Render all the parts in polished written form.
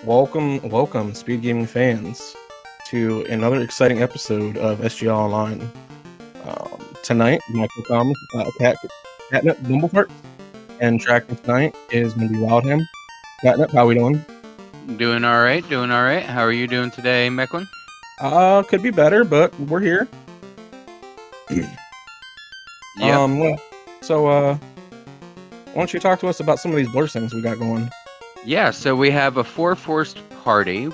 Welcome, speed gaming fans, to another exciting episode of SGL Online. Tonight, my co-com, Catnip Bumblefoot, and tracking tonight is going to be Wildham. Catnip, how we doing? Doing all right. How are you doing today, Mecklin? Could be better, but we're here. Yep. So, why don't you talk to us about some of these blur things we got going? Yeah, so we have a four-forced party,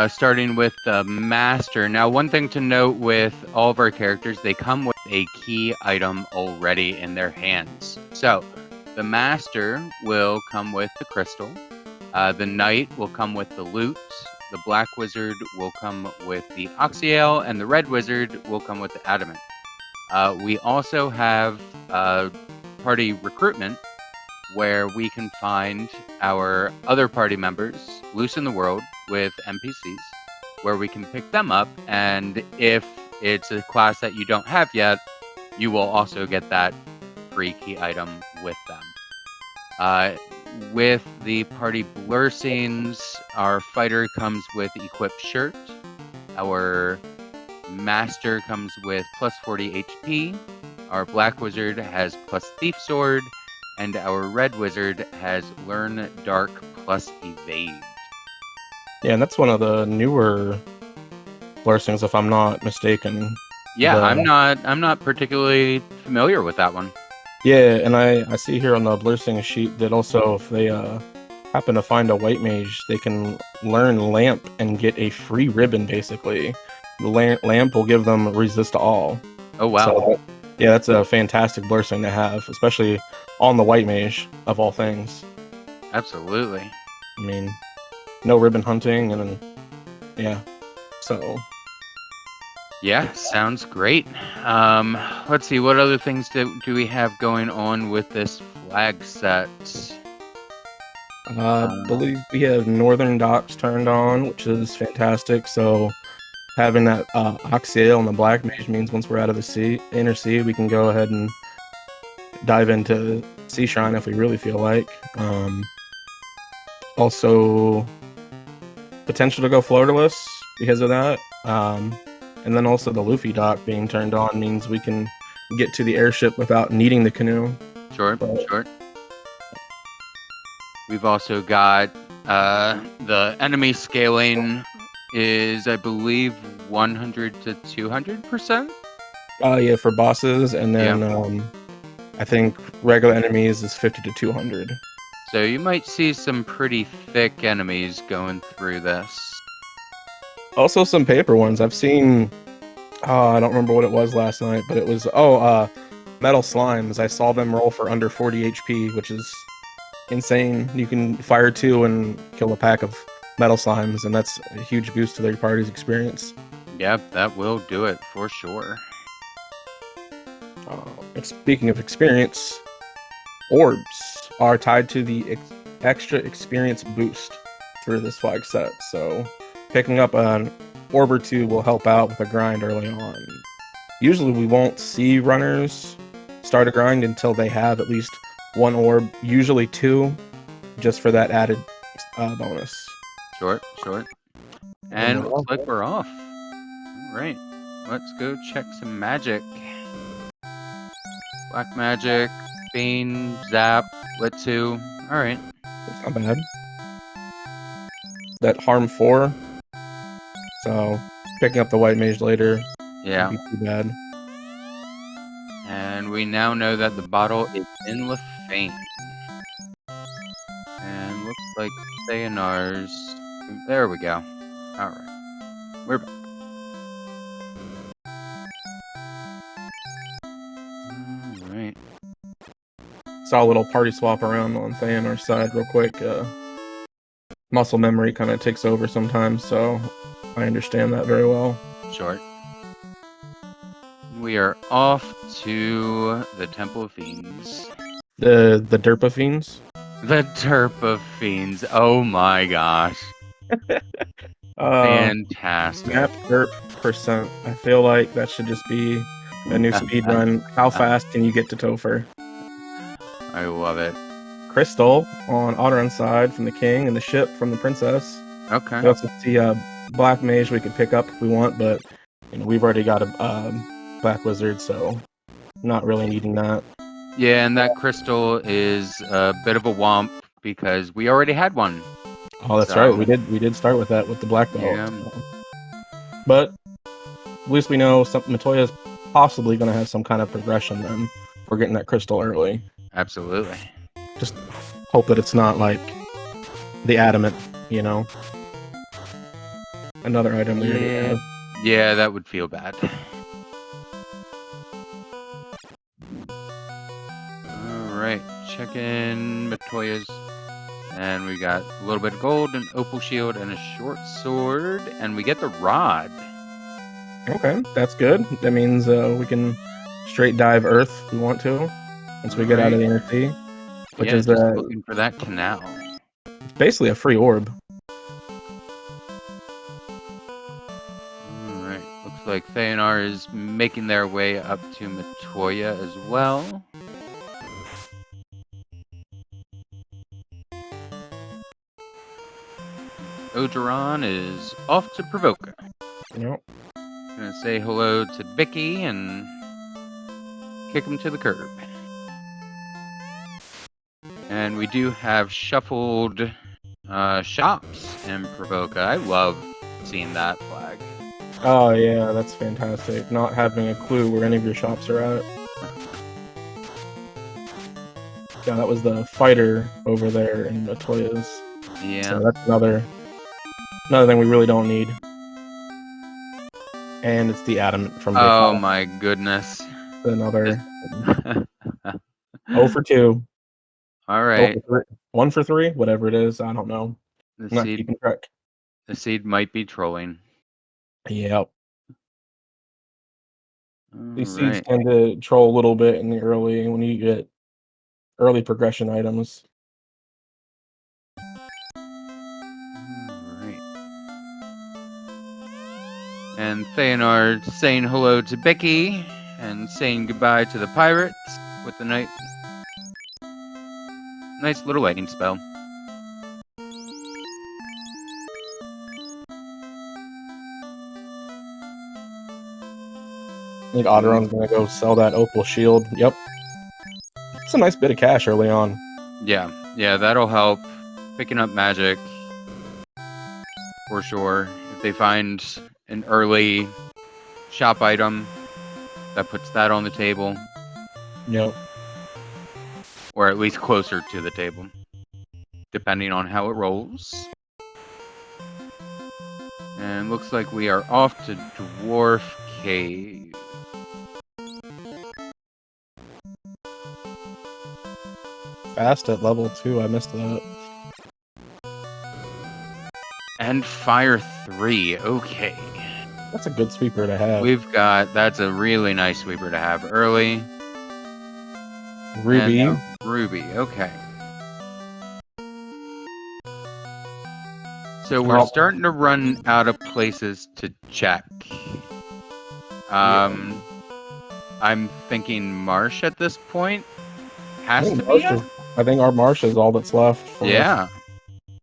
starting with the Master. Now, one thing to note with all of our characters, they come with a key item already in their hands. So, the Master will come with the crystal, the Knight will come with the loot, the Black Wizard will come with the Oxyale, and the Red Wizard will come with the Adamant. We also have party recruitment, where we can find our other party members loose in the world with NPCs, where we can pick them up, and if it's a class that you don't have yet, you will also get that free key item with them. With the party blur scenes, our fighter comes with equipped shirt, our Master comes with plus 40 HP, our Black Wizard has plus Thief Sword, and our Red Wizard has Learn Dark plus Evade. Yeah, and that's one of the newer blur things, if I'm not mistaken. Yeah, I'm not particularly familiar with that one. Yeah, and I see here on the blur thing sheet that also if they happen to find a white mage, they can learn Lamp and get a free ribbon, basically. The Lamp will give them resist to all. Oh, wow. So, yeah, that's a fantastic blur thing to have, especially on the white mage, of all things. Absolutely. I mean, no ribbon hunting, and then, yeah, so... Yeah, sounds great. Let's see, what other things do we have going on with this flag set? I believe we have Northern Docks turned on, which is fantastic, so... Having that Oxyale and the Black Mage means once we're out of the inner sea, we can go ahead and dive into Sea Shrine if we really feel like. Also, potential to go floaterless because of that. And then also the Luffy dock being turned on means we can get to the airship without needing the canoe. Sure. We've also got the enemy scaling is, I believe, 100 to 200%. Yeah, for bosses, and then I think regular enemies is 50 to 200. So you might see some pretty thick enemies going through this. Also, some paper ones. I've seen. I don't remember what it was last night, but it was metal slimes. I saw them roll for under 40 HP, which is insane. You can fire 2 and kill a pack of metal slimes, and that's a huge boost to their party's experience. Yep, that will do it for sure. And speaking of experience, orbs are tied to the extra experience boost through this flag set, so picking up an orb or 2 will help out with a grind early on. Usually we won't see runners start a grind until they have at least 1 orb, usually 2, just for that added bonus. Short. And looks like we're off. Alright, let's go check some magic. Black magic, Bane, Zap, Lit 2. Alright. It's not bad. That harm 4. So, picking up the white mage later. Yeah. Wouldn't be too bad. And we now know that the bottle is in Lefane. And looks like Thaonar's. There we go. Alright. We're back. Alright. Saw a little party swap around on Thaonar's side real quick. Muscle memory kind of takes over sometimes, so I understand that very well. Short. We are off to the Temple of Fiends. The Derpa Fiends? The Derpa Fiends. Oh my gosh. Fantastic. Map derp %. I feel like that should just be a new speed run. How fast can you get to Topher? I love it. Crystal on Odraun side from the king and the ship from the princess. Okay. We also see a black mage we could pick up if we want, but we've already got a black wizard, so not really needing that. Yeah, and that crystal is a bit of a womp because we already had one. Oh, that's right. We did start with that with the black belt. Yeah. So. But at least we know Matoya is possibly going to have some kind of progression then. We're getting that crystal early. Absolutely. Just hope that it's not like the adamant, another item we already have. Yeah, that would feel bad. Alright, check in Matoya's. And we got a little bit of gold, an opal shield, and a short sword. And we get the rod. Okay, that's good. That means we can straight dive Earth if we want to, once we get out of the inner sea. Which is just looking for that canal. It's basically a free orb. Alright, looks like Thaonar is making their way up to Matoya as well. Odraun is off to Provoker. Yep. Gonna say hello to Bicky and kick him to the curb. And we do have shuffled shops in Provoca. I love seeing that flag. Oh yeah, that's fantastic. Not having a clue where any of your shops are at. Yeah, that was the fighter over there in Matoya's. Yeah. So that's another thing we really don't need. And it's the adamant from Big Oh Hall. my goodness. Another 0 for 2. All right. 1 for 3, whatever it is. I don't know. I'm not keeping track. The seed might be trolling. Yep. These seeds tend to troll a little bit in the early, when you get early progression items. Alright. And Thaonar saying hello to Becky and saying goodbye to the pirates with the nice little lightning spell. I think Odraun's gonna go sell that opal shield. Yep. It's a nice bit of cash early on. Yeah, that'll help picking up magic for sure. If they find an early shop item, that puts that on the table. Yep. Or at least closer to the table, depending on how it rolls. And looks like we are off to Dwarf Cave. Fast at level 2, I missed that. And Fire 3, okay. That's a good sweeper to have. That's a really nice sweeper to have early. Ruby. And Ruby, okay. So we're starting to run out of places to check. I'm thinking Marsh at this point. Has to be. I think our Marsh is all that's left. Yeah.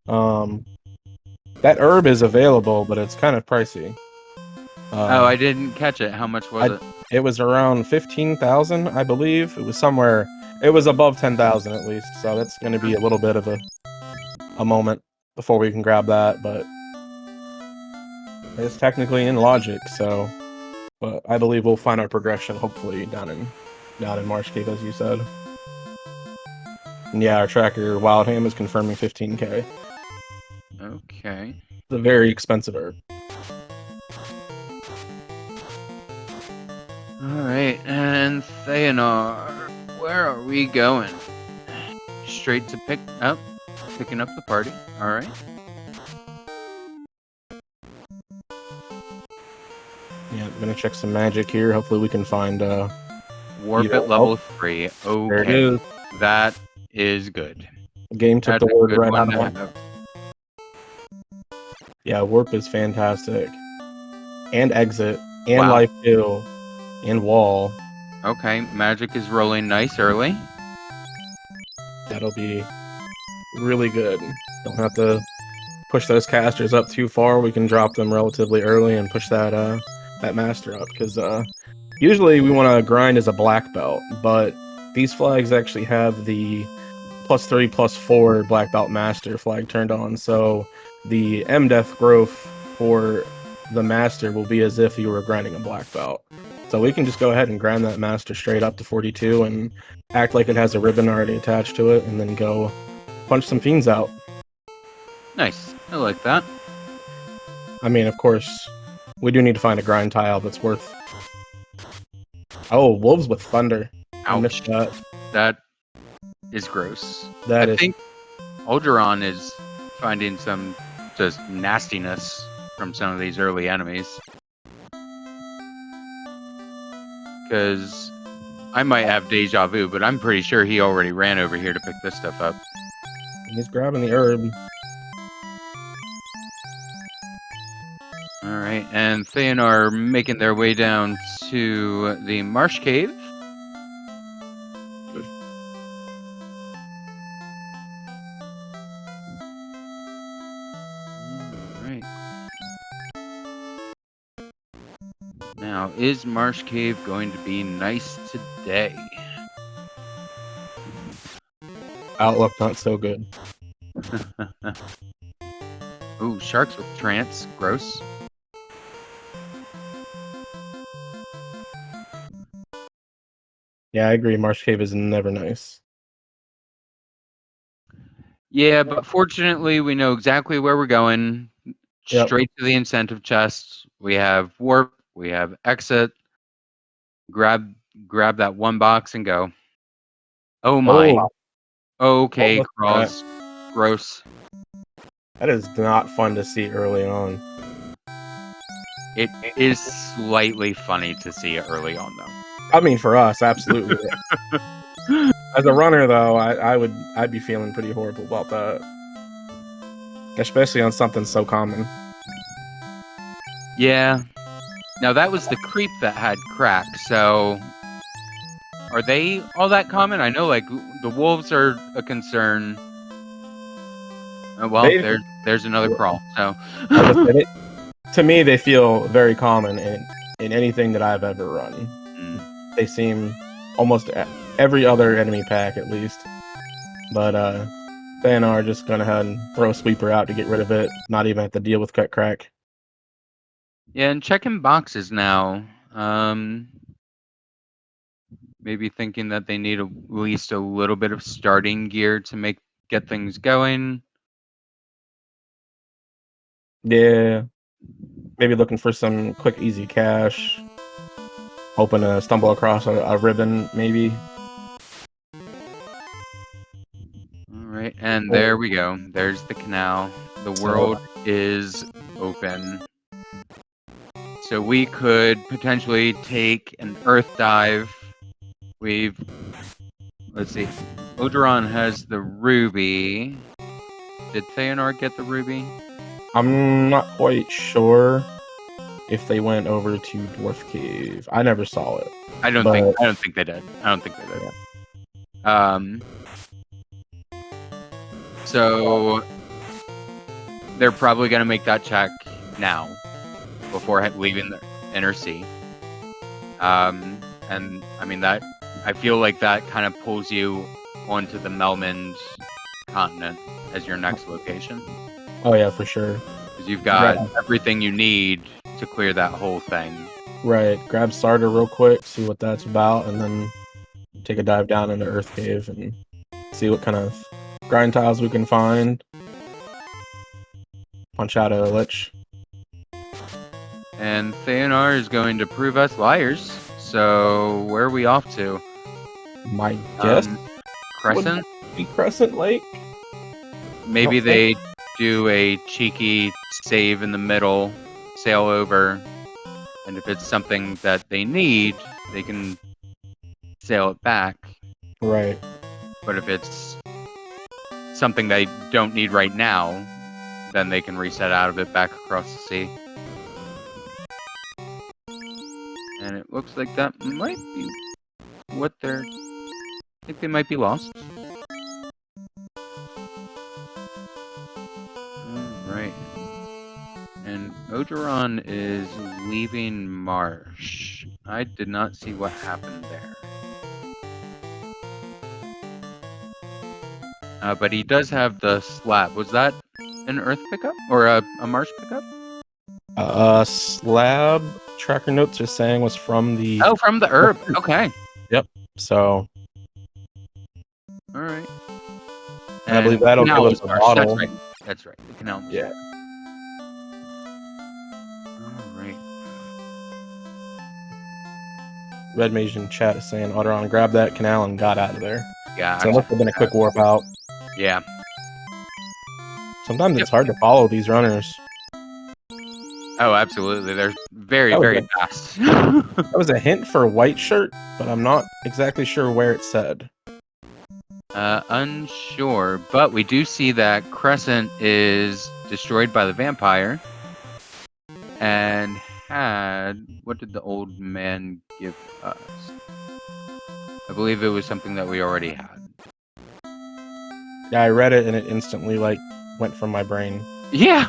That herb is available, but it's kind of pricey. I didn't catch it. How much was it? It was around 15,000, I believe. It was somewhere. It was above 10,000 at least. So that's going to be a little bit of a moment before we can grab that. But it's technically in logic. So, but I believe we'll find our progression hopefully down in Marsh Cave, as you said. And yeah, our tracker Wildham is confirming 15k. Okay. It's a very expensive herb. Alright, and Thaonar, where are we going? Straight to picking up the party. Alright. Yeah, I'm gonna check some magic here. Hopefully we can find Warp at level 3. Okay. There it is. That is good. The game took That's the word a good right one out of to it. have. Yeah, warp is fantastic. And exit. And Wow. life 2. And wall. Okay, magic is rolling nice early. That'll be really good. Don't have to push those casters up too far, we can drop them relatively early and push that that master up. Because usually we want to grind as a black belt, but these flags actually have the +3/+4 black belt master flag turned on, so the M-Death growth for the master will be as if you were grinding a black belt. So we can just go ahead and grind that master straight up to 42 and act like it has a ribbon already attached to it, and then go punch some fiends out. Nice. I like that. I mean, of course, we do need to find a grind tile that's worth... Oh, wolves with thunder. I missed that. That is gross. I think Odraun is finding some just nastiness from some of these early enemies. Because I might have deja vu, but I'm pretty sure he already ran over here to pick this stuff up. He's grabbing the herb. Alright, and Thaonar making their way down to the marsh cave. Alright. Now, is Marsh Cave going to be nice today? Outlook not so good. Ooh, sharks with trance. Gross. Yeah, I agree. Marsh Cave is never nice. Yeah, but fortunately, we know exactly where we're going. Yep. Straight to the incentive chest. We have warp. We have exit. Grab that one box and go. Oh my. Oh. Okay, crawls. Gross. That is not fun to see early on. It is slightly funny to see it early on, though. I mean, for us, absolutely. As a runner, though, I'd be feeling pretty horrible about that, especially on something so common. Yeah. Now that was the creep that had crack. So, are they all that common? I know, like the wolves are a concern. Well, there's another crawl. So, to me, they feel very common in anything that I've ever run. They seem almost every other enemy pack, at least. But Thaonar just gonna ahead and throw a sweeper out to get rid of it. Not even have to deal with cut crack. Yeah, and checking boxes now. Maybe thinking that they need at least a little bit of starting gear to get things going. Yeah. Maybe looking for some quick, easy cash. Hoping to stumble across a ribbon, maybe. Alright, and there we go. There's the canal. The world is open. So we could potentially take an earth dive. Let's see. Odraun has the ruby. Did Thaonar get the ruby? I'm not quite sure if they went over to Dwarf Cave. I never saw it. I don't think they did. Yeah. So they're probably gonna make that check now before leaving the inner sea. And I mean that I feel like that kind of pulls you onto the Melmond continent as your next location. Oh yeah, for sure. Because you've got everything you need to clear that whole thing. Right. Grab Starter real quick, see what that's about, and then take a dive down into Earth Cave and see what kind of grind tiles we can find. Punch out a lich. And Thaonar is going to prove us liars. So where are we off to? My guess? Crescent? Be Crescent Lake? Maybe they do a cheeky save in the middle, sail over, and if it's something that they need, they can sail it back. Right. But if it's something they don't need right now, then they can reset out of it back across the sea. And it looks like that might be what they're... I think they might be lost. Right. And Odraun is leaving Marsh. I did not see what happened there. But he does have the slab. Was that an Earth pickup or a Marsh pickup? Slab tracker notes are saying was from the. Oh, from the herb. Okay. Yep. So. All right. And I believe that'll give us a bottle. That's right. That's right. The canal. Yeah. All right. Red Mage in chat is saying Odraun grabbed that canal and got out of there. Yeah. So it must have been a quick warp out. Yeah. Sometimes it's hard to follow these runners. Oh, absolutely. They're very, very fast. That was a hint for white shirt, but I'm not exactly sure where it said. Unsure, but we do see that Crescent is destroyed by the vampire and had... What did the old man give us? I believe it was something that we already had. Yeah, I read it and it instantly went from my brain. Yeah!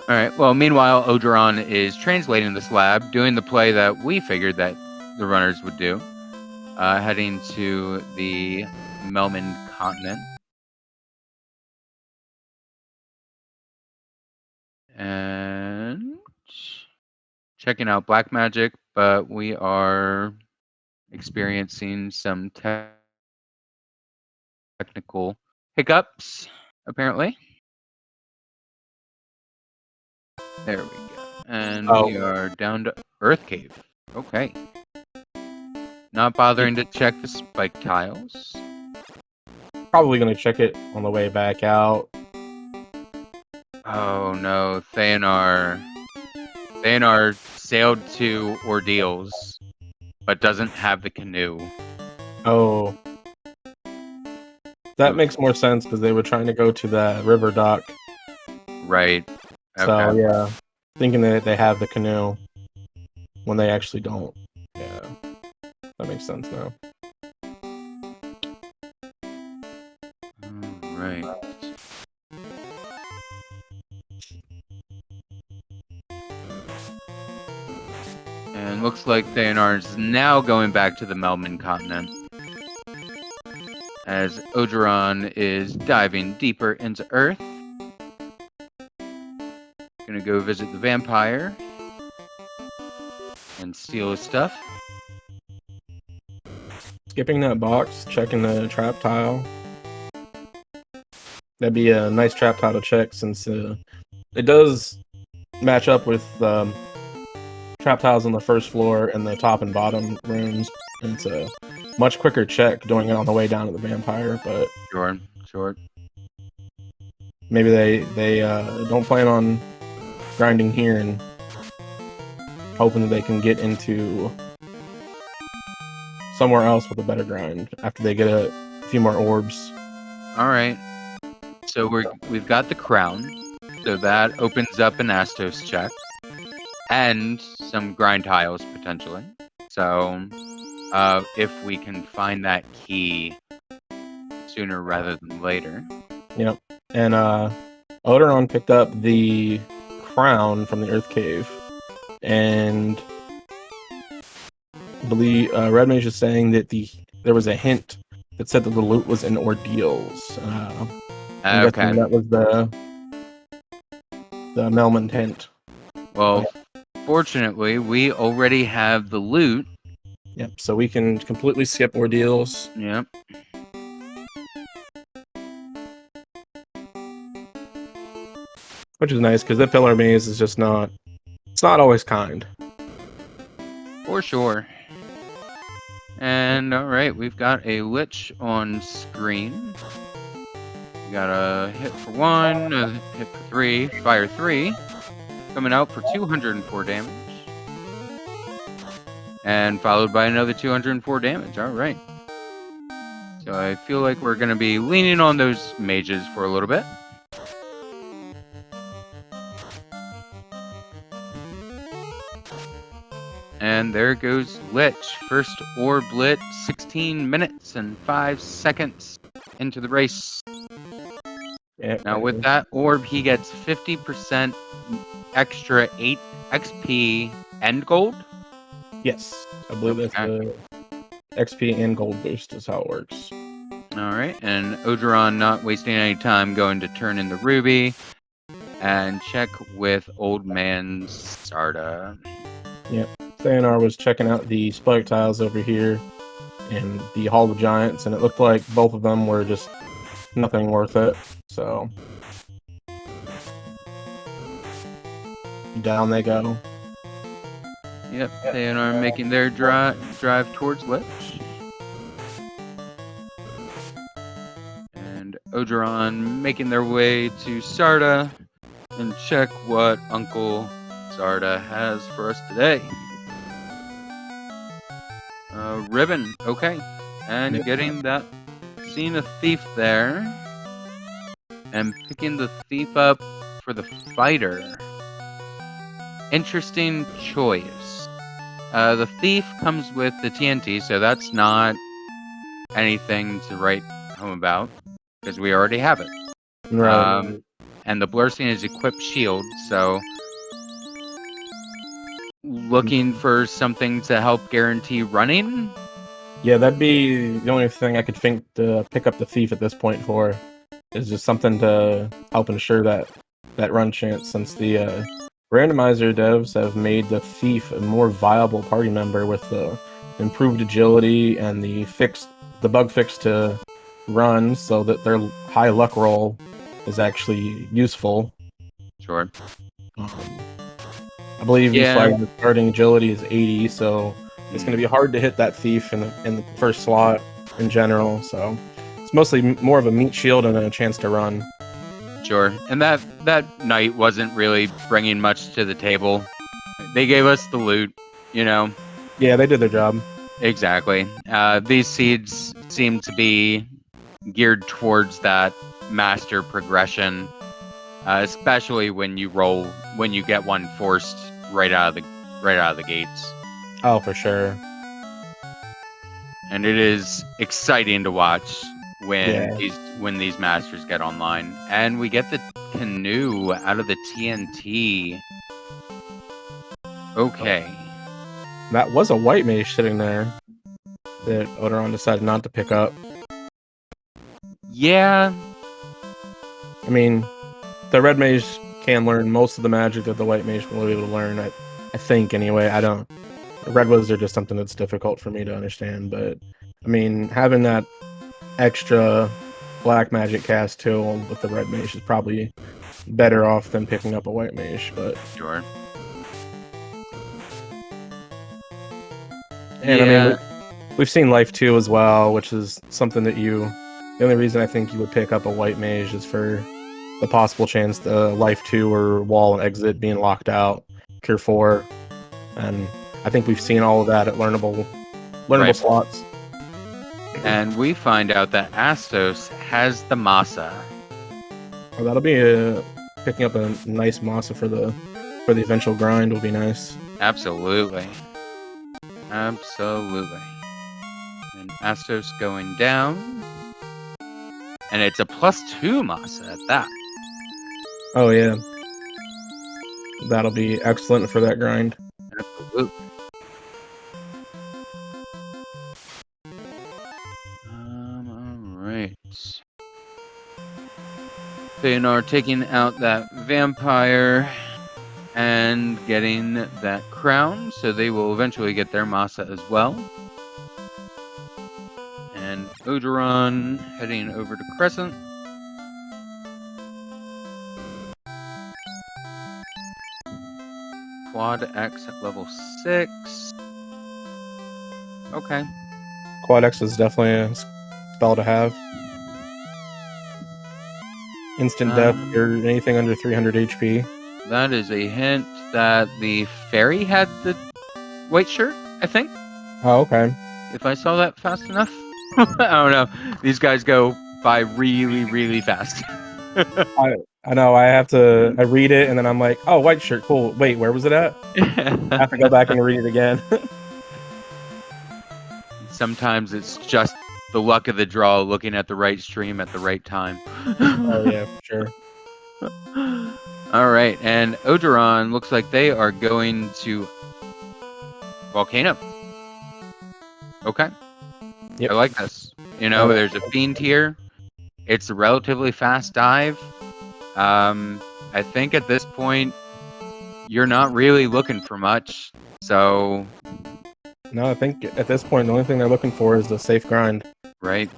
Alright, well, meanwhile, Odraun is translating the slab, doing the play that we figured that the runners would do. Heading to the Melman continent. And checking out black magic, but we are experiencing some technical hiccups, apparently. There we go. And we are down to Earth Cave. Okay. Not bothering to check the spike tiles. Probably going to check it on the way back out. Oh no, Thaonar. Thaonar sailed to Ordeals, but doesn't have the canoe. Oh. That makes more sense because they were trying to go to the river dock. Right. Okay. So, yeah. Thinking that they have the canoe when they actually don't. Yeah. That makes sense now. Right. And looks like Thaonar is now going back to the Melman continent. As Odraun is diving deeper into Earth. Gonna go visit the vampire. And steal his stuff. Skipping that box, checking the trap tile. That'd be a nice trap tile to check since it does match up with trap tiles on the first floor and the top and bottom rooms. And it's a much quicker check doing it on the way down to the vampire, but Sure. maybe they don't plan on grinding here and hoping that they can get into somewhere else with a better grind after they get a few more orbs. All right. So we've got the crown, so that opens up an Astos check and some grind tiles potentially. So if we can find that key sooner rather than later. Yep. And Odraun picked up the crown from the Earth Cave, and I believe Red Mage is saying that there was a hint that said that the loot was in Ordeals. Okay. That was the Melman hint. Well, fortunately, we already have the loot. Yep. So we can completely skip Ordeals. Yep. Which is nice because the Pillar Maze is just not. It's not always kind. For sure. And alright, we've got a Lich on screen. We got a hit for 1, a hit for 3, fire 3. Coming out for 204 damage. And followed by another 204 damage. Alright. So I feel like we're going to be leaning on those mages for a little bit. And there goes Lich. First orb lit, 16 minutes and 5 seconds into the race. Yeah, Now with that orb, he gets 50% extra 8 XP and gold. yes, I believe that's the XP and gold boost is how it works. All right, and Odraun not wasting any time going to turn in the ruby and check with Old Man Sarda. Yep. Thaonar was checking out the spike tiles over here in the Hall of Giants, and it looked like both of them were just nothing worth it. So down they go. Yep, Thaonar making their drive towards Lich. And Odraun making their way to Sarda and check what Uncle Sarda has for us today. Ribbon, okay. And Yep. getting that, seeing a thief there. And picking the thief up for the fighter. Interesting choice. The thief comes with the TNT, so that's not anything to write home about, because we already have it. Right. And the Blurstein is equipped shield, so looking for something to help guarantee running. Yeah, that'd be the only thing I could think to pick up the thief at this point for, is just something to help ensure that run chance, since the Randomizer devs have made the thief a more viable party member with the improved agility and the bug fix to run, so that their high luck roll is actually useful. Sure. I believe the starting agility is 80, so it's going to be hard to hit that thief in the first slot in general. So it's mostly more of a meat shield and a chance to run. Sure. And that knight wasn't really bringing much to the table. They gave us the loot, you know. Yeah, they did their job. Exactly. These seeds seem to be geared towards that master progression, especially when you get one forced right out of the gates. Oh, for sure. And it is exciting to watch when these masters get online. And we get the canoe out of the TNT. Okay. That was a white mage sitting there that Odraun decided not to pick up. Yeah. I mean, the red mage can learn most of the magic that the white mage will be able to learn. I think, anyway. I don't. Red wizards are just something that's difficult for me to understand. But I mean, having that extra black magic cast tool with the red mage is probably better off than picking up a white mage. But sure. And I mean, we've seen Life 2 as well, which is something that the only reason I think you would pick up a white mage is for the possible chance the Life 2 or wall and exit being locked out, Cure 4, and I think we've seen all of that at learnable slots. And we find out that Astos has the Masa. Well, that'll be picking up a nice Masa for the eventual grind will be nice. Absolutely. And Astos going down. And it's a +2 Masa at that. Oh yeah. That'll be excellent for that grind. Absolutely. Alright. Thaonar taking out that vampire and getting that crown, so they will eventually get their Masa as well. And Odraun heading over to Crescent. Quad X at level 6. Okay. Quad X is definitely a spell to have. Instant death or anything under 300 HP. That is a hint that the fairy had the white shirt, I think. Oh, okay. If I saw that fast enough. I don't know. These guys go by really, really fast. I know. I read it and then I'm like, oh, white shirt, cool. Wait, where was it at? I have to go back and read it again. Sometimes it's just the luck of the draw, looking at the right stream at the right time. Oh yeah, for sure. All right, and Odraun looks like they are going to Volcano. Okay. Yep. I like this. You know, there's a Fiend here. It's a relatively fast dive. I think at this point, you're not really looking for much. So, No, I think at this point, the only thing they're looking for is the safe grind. right,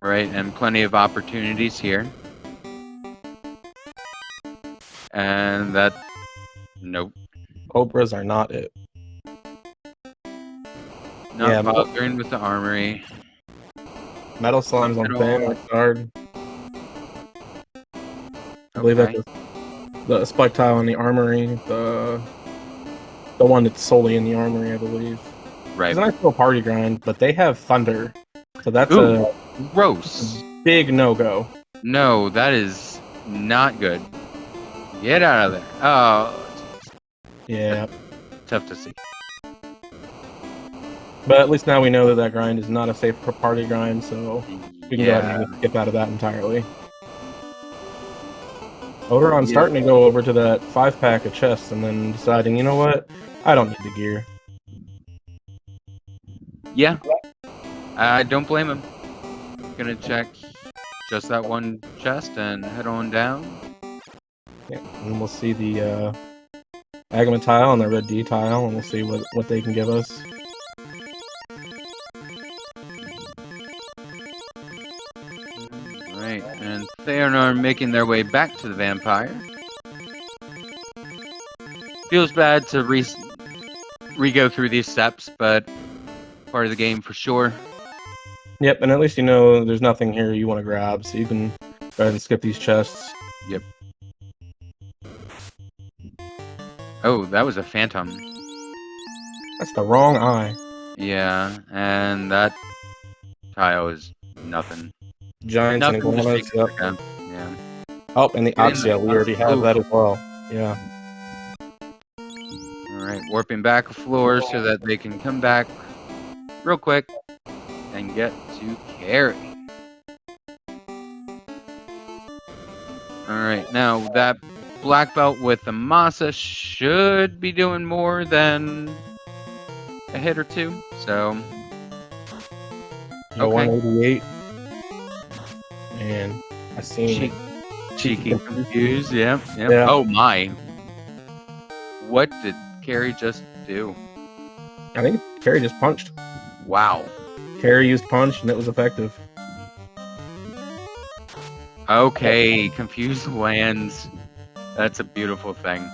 and plenty of opportunities here. And that, nope. Cobras are not it. Not bothering with the armory. Metal slimes on Thaonar guard. I believe that's the spike tile on the armory, the one that's solely in the armory, I believe. Right. It's a nice little party grind, but they have thunder, so that's gross. Big no-go. No, that is not good. Get out of there. Oh. Yeah. Tough to see. But at least now we know that grind is not a safe party grind, so we can go ahead and skip out of that entirely. Odraun's starting to go over to that 5-pack of chests and then deciding, you know what? I don't need the gear. Yeah. I don't blame him. Gonna check just that one chest and head on down. Yeah, and we'll see the Agama tile and the red D tile, and we'll see what they can give us. Right, and Thaonar making their way back to the vampire. Feels bad to re-go through these steps, but part of the game for sure. Yep, and at least you know there's nothing here you want to grab, so you can go ahead and skip these chests. Yep. Oh, that was a phantom. That's the wrong eye. Yeah, and that tile is nothing. Giants and iguanas. Yep. Yeah. Oh, and the Oxia, we already have that as well. Yeah. Alright, warping back a floor so that they can come back real quick and get to carry. Alright, now that black belt with the Masa should be doing more than a hit or two, so... Okay. 188. And I seen cheeky confused, yeah. Oh my. What did Carrie just do? I think Carrie just punched. Wow. Carrie used punch and it was effective. Okay, confused lands. That's a beautiful thing.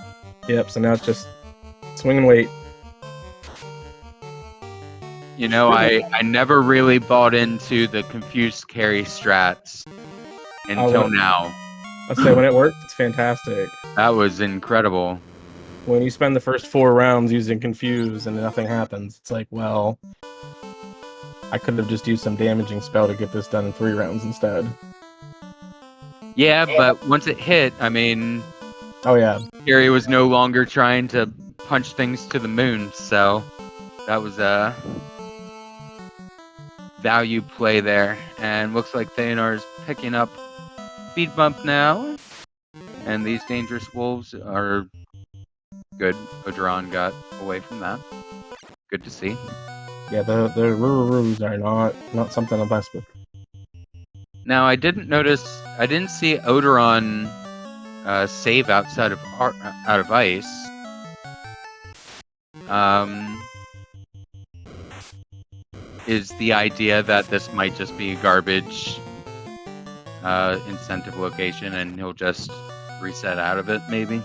Yep, so now it's just swing and wait. You know, I never really bought into the confused carry strats until now. I'd say when it works, it's fantastic. That was incredible. When you spend the first 4 rounds using confuse and nothing happens, it's like, well, I could have just used some damaging spell to get this done in 3 rounds instead. Yeah, but once it hit, I mean... Oh yeah. Carrie was no longer trying to punch things to the moon, so that was a value play there. And looks like Thaonar's picking up speed bump now. And these dangerous wolves are good. Odraun got away from that. Good to see. Yeah, the Rururoos are not something to mess with. Now I didn't see Odraun save outside of out of ice. Is the idea that this might just be a garbage incentive location and he'll just reset out of it, maybe?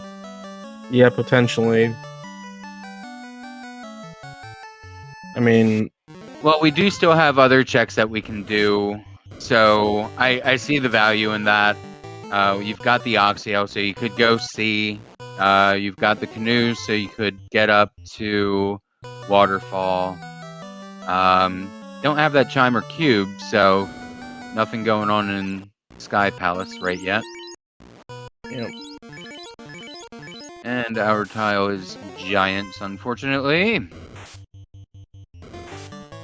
Yeah, potentially. I mean... Well, we do still have other checks that we can do, so I see the value in that. You've got the Oxiel, so you could go see. You've got the canoes, so you could get up to Waterfall. Don't have that Chimer Cube, so nothing going on in Sky Palace right yet. Yep. And our tile is Giants, unfortunately.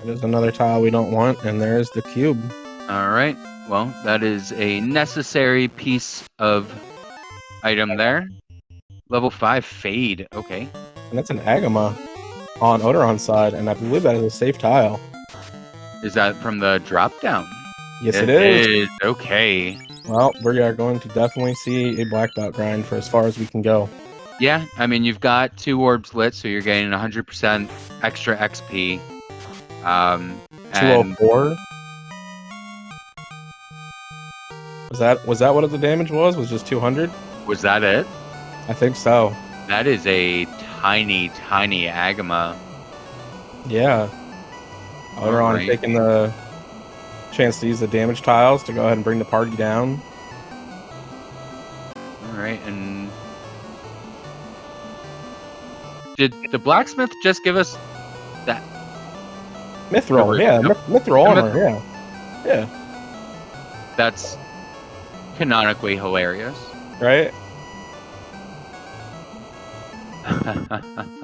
There's another tile we don't want, and there's the cube. All right. Well, that is a necessary piece of item there. Level 5 fade. Okay. And that's an Agama on Odraun's side, and I believe that is a safe tile. Is that from the drop down? Yes, it is. It is. Okay. Well, we are going to definitely see a black belt grind for as far as we can go. Yeah, I mean, you've got 2 orbs lit, so you're getting 100% extra XP. And 204. Was that what the damage was? Was just 200? was that it? I think so. That is a tiny, tiny Agama. Yeah. Odraun Alright. taking the chance to use the damage tiles to go ahead and bring the party down. Alright, and... Did the blacksmith just give us that? Mithril, yeah. Mithril armor, yeah. Yeah. That's canonically hilarious. Right?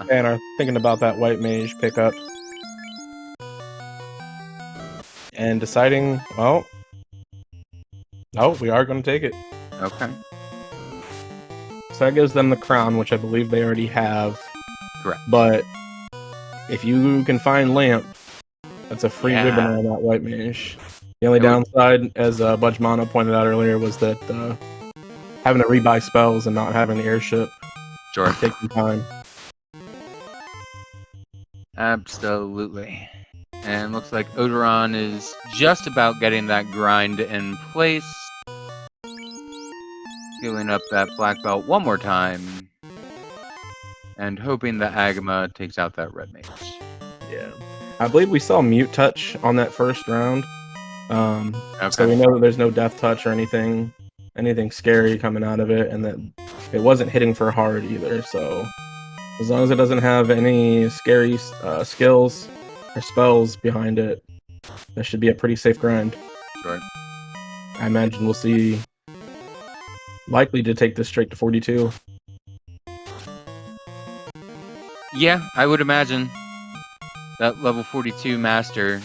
And are thinking about that white mage pickup. And deciding, well... Oh, we are going to take it. Okay. So that gives them the crown, which I believe they already have. Correct. But if you can find lamp, that's a free Yeah. ribbon on that white mage. The only downside, as Budgemano pointed out earlier, was that having to rebuy spells and not having the airship Sure. taking time. Absolutely. And looks like Odraun is just about getting that grind in place. Healing up that black belt one more time. And hoping the Agama takes out that red mage. Yeah. I believe we saw mute touch on that first round. So we know that there's no death touch or anything scary coming out of it, and that it wasn't hitting for hard either. So as long as it doesn't have any scary skills or spells behind it, that should be a pretty safe grind. Sure. I imagine we'll see likely to take this straight to 42. Yeah, I would imagine that level 42 master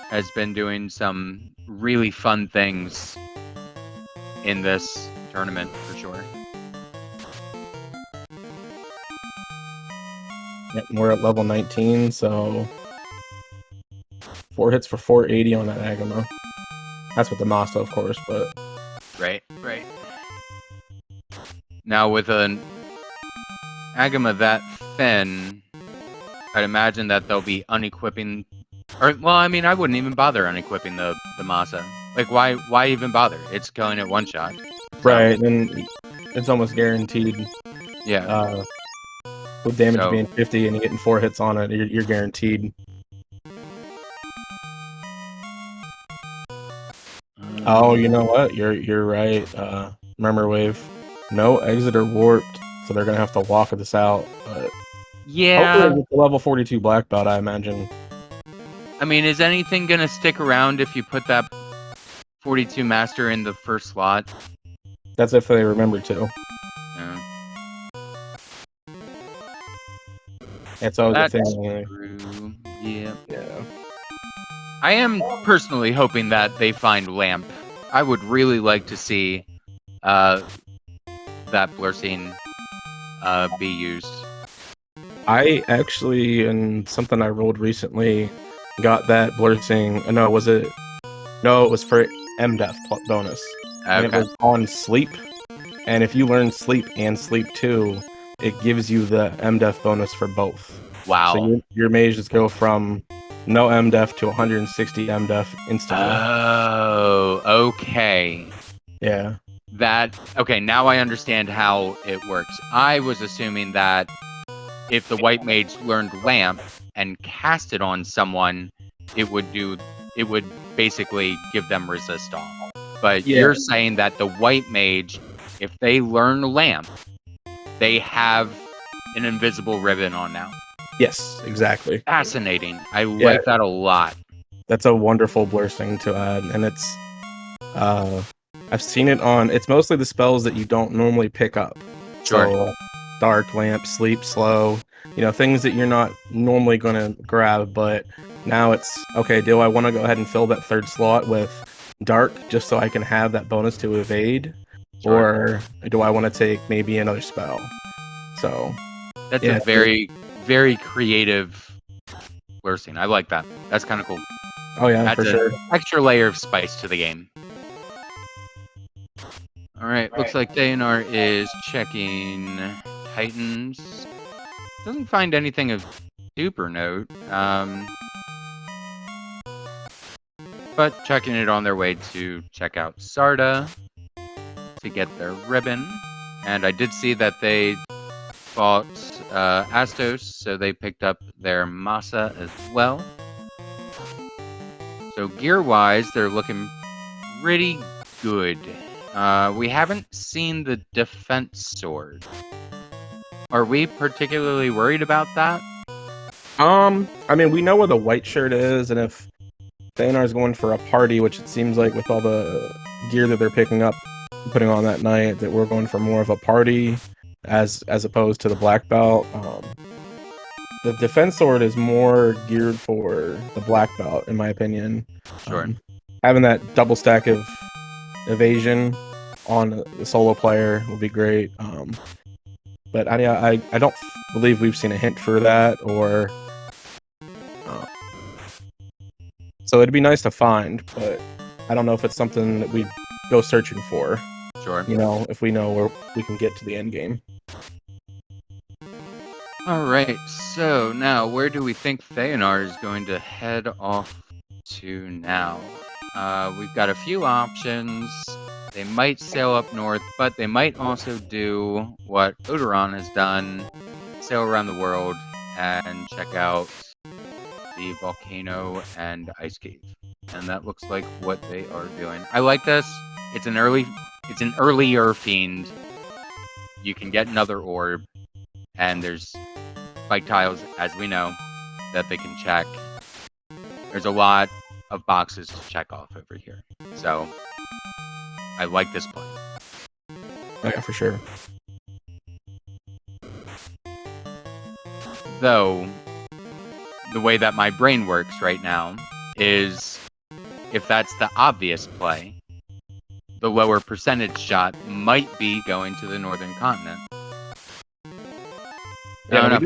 has been doing some really fun things in this tournament for sure. Yep, we're at level 19, so 4 hits for 480 on that Agama. That's with the Masta, of course, but... Right. Now with an Agama that thin, I'd imagine that they'll be unequipping... Or, well, I mean, I wouldn't even bother unequipping the Masa. Like, why even bother? It's going at one shot. Right, and it's almost guaranteed. Yeah. With damage being 50 and you getting 4 hits on it, you're guaranteed. Oh, you know what? You're right. Memory wave. No exit or warped, so they're gonna have to walk this out. But Yeah. hopefully with the level 42 black belt, I imagine. I mean, is anything gonna stick around if you put that 42 master in the first slot? That's if they remember to. No. It's always That's a thing. Anyway. true. Yeah. Yeah. I am personally hoping that they find Lamp. I would really like to see that Blurcine be used. I actually, in something I rolled recently, got that Blurcing. No, it was for MDef bonus. And it Okay. was on Sleep. And if you learn Sleep and Sleep 2, it gives you the MDef bonus for both. Wow. So your mages go from no MDef to 160 MDef instantly. Oh, okay. Yeah. Okay, now I understand how it works. I was assuming that if the white mage learned Lamp and cast it on someone, it would basically give them resist all. But Yeah. you're saying that the white mage, if they learn Lamp, they have an invisible ribbon on now. Yes, exactly. Fascinating. I like that a lot. That's a wonderful Blurcing to add, and it's I've seen it on. It's mostly the spells that you don't normally pick up. Sure. So, Dark Lamp, Sleep, Slow, things that you're not normally going to grab, but Now it's okay. Do I want to go ahead and fill that third slot with dark just so I can have that bonus to evade, Sure. or do I want to take maybe another spell? So That's yeah, a very, very creative lure scene. I like that. That's kind of cool. oh yeah, Adds for an sure. extra layer of spice to the game. All right, looks like Thaonar is checking Titans. Doesn't find anything of super note. But checking it on their way to check out Sarda to get their ribbon. And I did see that they bought Astos, so they picked up their Masa as well. So gear-wise, they're looking pretty good. We haven't seen the defense sword. Are we particularly worried about that? I mean, we know where the white shirt is, and if Thaonar's going for a party, which it seems like with all the gear that they're picking up, putting on that night, that we're going for more of a party as opposed to the black belt. The defense sword is more geared for the black belt, in my opinion. Sure. Having that double stack of evasion on the solo player will be great. But I don't believe we've seen a hint for that, or so it'd be nice to find, but I don't know if it's something that we'd go searching for. Sure. You know, if we know where we can get to the end game. All right, so now where do we think Thaonar is going to head off to now? We've got a few options. They might sail up north, but they might also do what Odraun has done, sail around the world and check out the volcano and ice cave. And that looks like what they are doing. I like this. It's an earlier fiend. You can get another orb, and there's spike tiles, as we know, that they can check. There's a lot of boxes to check off over here. So I like this plan. Oh, yeah, for sure. Though, the way that my brain works right now is, if that's the obvious play, the lower percentage shot might be going to the northern continent. Yeah,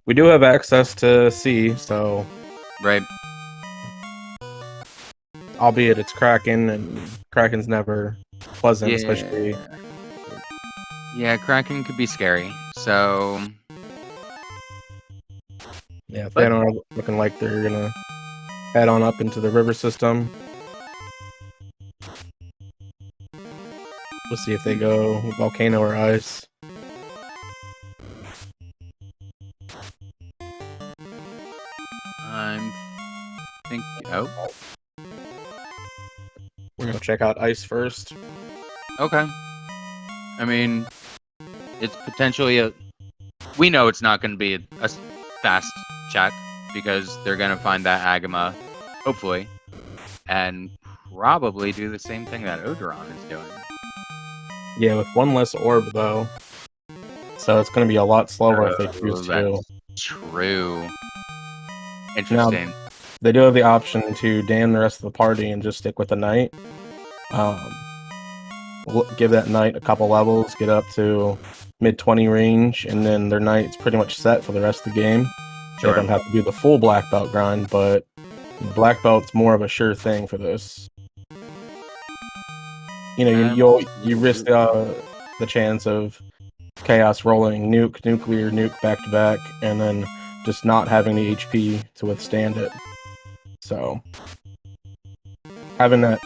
we do have access to sea, so Right. albeit it's Kraken, and Kraken's never pleasant, Yeah. especially. Yeah, Kraken could be scary. So Yeah, But- Thaonar looking like they're gonna head on up into the river system. We'll see if they go volcano or ice. I'm thinking. Oh, We're gonna check out ice first. okay. I mean, it's potentially a. We know it's not going to be a fast check because they're going to find that Agama, hopefully, and probably do the same thing that Odraun is doing. Yeah, with one less orb though, so it's gonna be a lot slower if they choose to. That's true. Interesting. They do have the option to damn the rest of the party and just stick with the knight. Give that knight a couple levels, get up to mid-20 range, and then their knight's pretty much set for the rest of the game. Sure. They don't have to do the full black belt grind, but black belt's more of a sure thing for this. You know, you risk the chance of chaos rolling nuclear nuke back to back, and then just not having the HP to withstand it. So having that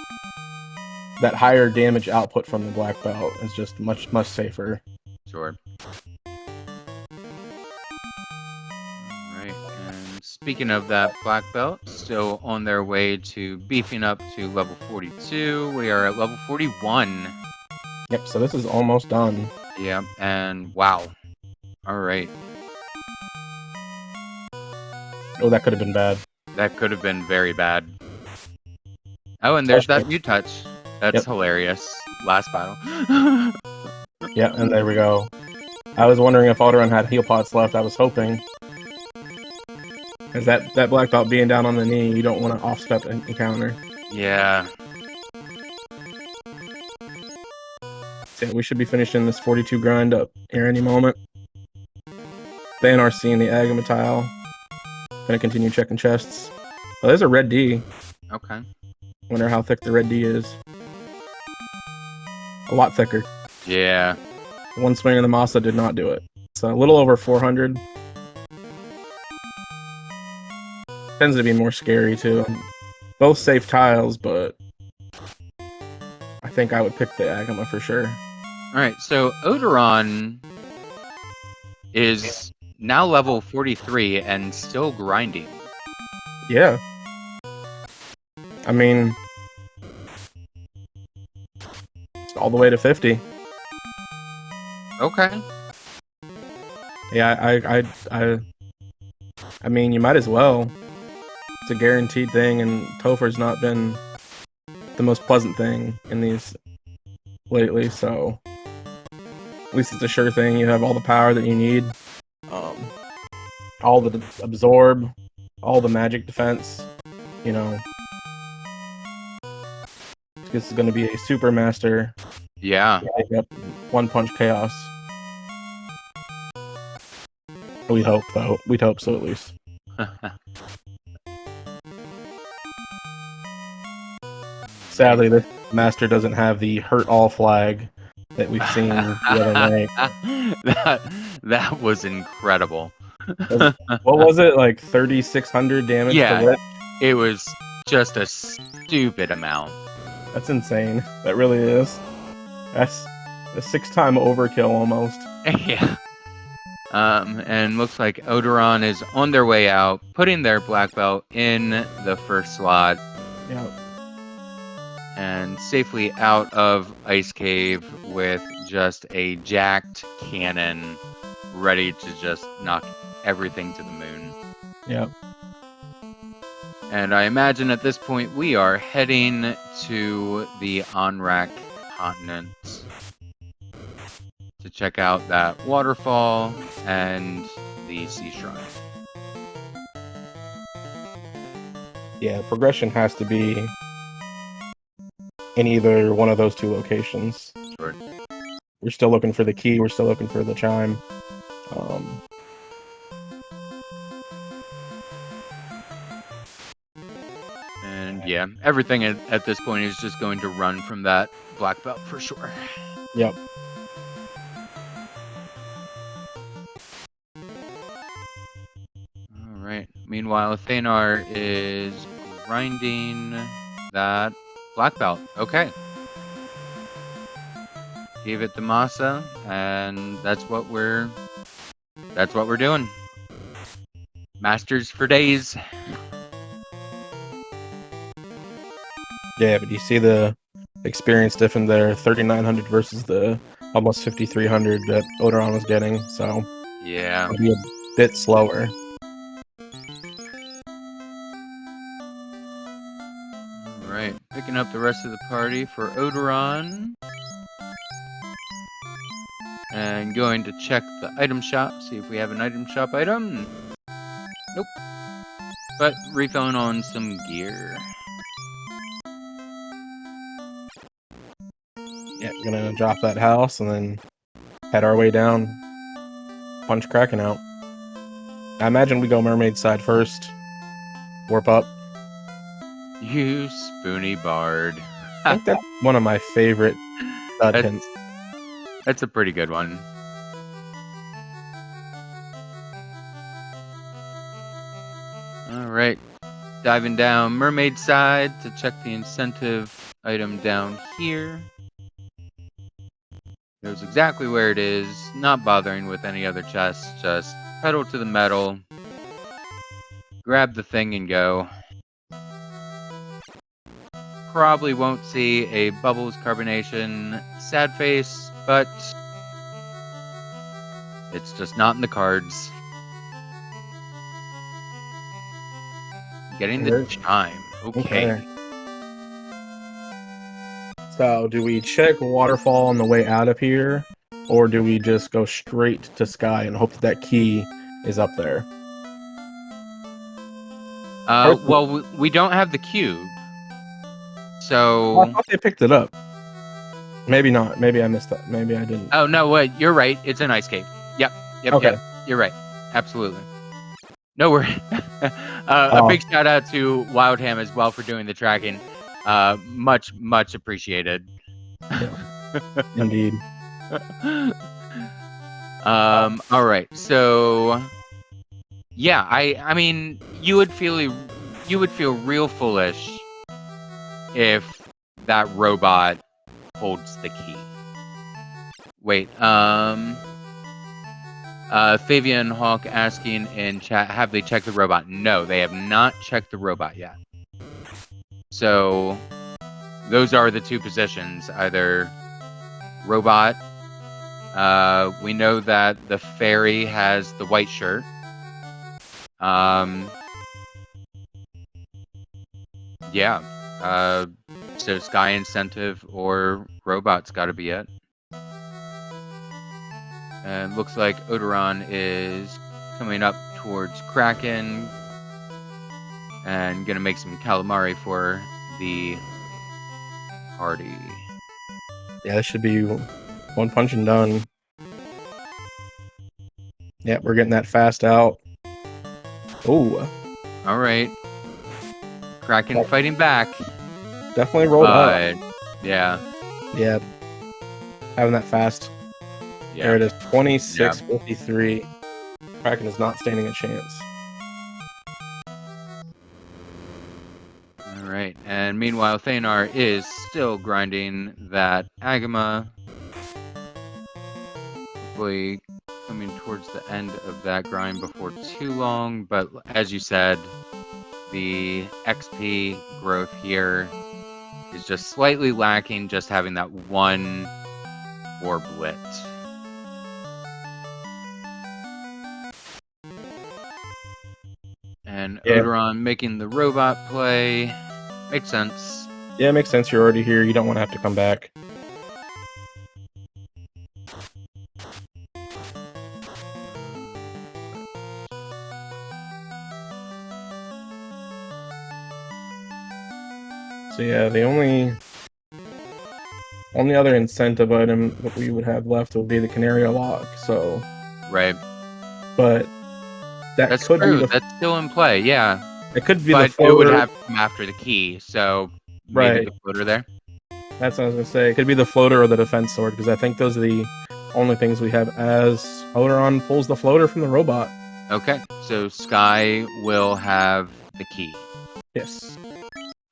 higher damage output from the black belt is just much safer. Sure. Alright, and speaking of that black belt, still on their way to beefing up to level 42. We are at level 41. Yep, so this is almost done. Yeah, and wow. Alright. Oh, that could have been bad. That could have been very bad. Oh, and there's that mute touch. That's hilarious. Last battle. Yeah, and there we go. I was wondering if Odraun had heal pots left. I was hoping. Because that black belt being down on the knee, you don't want to off-step an encounter. Yeah. So we should be finishing this 42 grind up here any moment. Thaonar seeing the Agama tile. Gonna continue checking chests. Oh, there's a red D. Okay. Wonder how thick the red D is. A lot thicker. Yeah. One swing of the Masa did not do it. So a little over 400. Tends to be more scary too. Both safe tiles, but I think I would pick the Agama for sure. All right. So Odraun is now level 43 and still grinding. Yeah. I mean, all the way to 50. Okay. Yeah, I mean, you might as well. It's a guaranteed thing, and Topher's not been the most pleasant thing in these lately, so at least it's a sure thing. You have all the power that you need, all the absorb, all the magic defense. You know, this is going to be a super master. Yeah. Yep, one punch chaos. We'd hope, though. We'd hope so, at least. Sadly, this master doesn't have the hurt all flag that we've seen the other night. That was incredible. What was it, like 3,600 damage to Lich? It was just a stupid amount. That's insane. That really is. That's a 6-time overkill almost. Yeah. And looks like Odraun is on their way out, putting their black belt in the first slot. Yeah. And safely out of Ice Cave with just a jacked cannon ready to just knock everything to the moon. Yep. And I imagine at this point we are heading to the Onrak continent to check out that waterfall and the sea shrine. Yeah, progression has to be in either one of those two locations. Sure. We're still looking for the key. We're still looking for the chime. And yeah, everything at this point is just going to run from that black belt for sure. Yep. Alright. Meanwhile, Thaonar is grinding that black belt. Okay. Gave it to Masa, and that's what we're doing. Masters for days. Yeah, but you see the experience difference there, 3,900 versus the almost 5,300 that Odraun was getting, so Yeah. it'll be a bit slower. Alright. Picking up the rest of the party for Odraun. And going to check the item shop, see if we have an item shop item. Nope. But refilling on some gear. Yeah, we're gonna drop that house and then head our way down. Punch Kraken out. I imagine we go mermaid side first. Warp up. You spoony bard. I think that's one of my favorite stud hints. That's a pretty good one. Alright. Diving down mermaid side to check the incentive item down here. Knows exactly where it is, not bothering with any other chests, just pedal to the metal, grab the thing and go. Probably won't see a bubbles carbonation sad face, but it's just not in the cards. Getting the chime. Okay. So, do we check waterfall on the way out of here, or do we just go straight to sky and hope that key is up there? Well, we don't have the cube. I So... thought they picked it up. Maybe not. Maybe I missed that. Maybe I didn't. Oh, no, wait. You're right. It's an ice cave. Yep. Okay. You're right. Absolutely. No worries. A big shout out to Wildham as well for doing the tracking. Much appreciated. Yeah. Indeed. All right. So, yeah, I mean, you would feel real foolish if that robot holds the key. Wait, Fabian Hawk asking in chat, have they checked the robot? No, they have not checked the robot yet. So, those are the two positions, either robot. We know that the fairy has the white shirt. Yeah. So Sky Incentive or Robot's got to be it. And looks like Odraun is coming up towards Kraken and gonna make some calamari for the party. Yeah, this should be one punch and done. Yeah, we're getting that fast out. Oh. All right. Kraken fighting back. Definitely rolled up. Yeah. Yeah. Having that fast. Yeah. There it is. 26-53. Kraken is not standing a chance. All right. And meanwhile, Thaonar is still grinding that Agama. Hopefully coming towards the end of that grind before too long. But as you said, the XP growth here is just slightly lacking, just having that one orb lit. And Odraun making the robot play. Makes sense. Yeah, it makes sense. You're already here. You don't want to have to come back. So yeah, the only other incentive item that we would have left would be the Canaria Lock. So right, but that's could true. be That's still in play. Yeah, it could be but the floater. It would have to come after the key. So maybe the floater there. That's what I was gonna say. It could be the floater or the defense sword because I think those are the only things we have as Odraun pulls the floater from the robot. Okay, so Sky will have the key. Yes.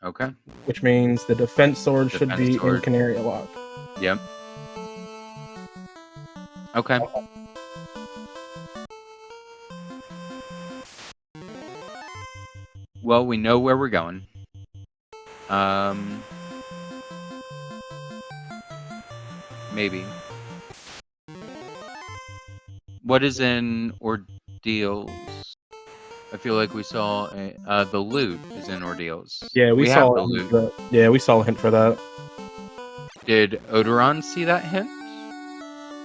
Okay. Which means the defense sword should be in Canaria Lock. Yep. Okay. Well, we know where we're going. Maybe. What is in Ordeals? I feel like we saw the loot is in Ordeals. Yeah, we saw the loot. We saw a hint for that. Did Odraun see that hint?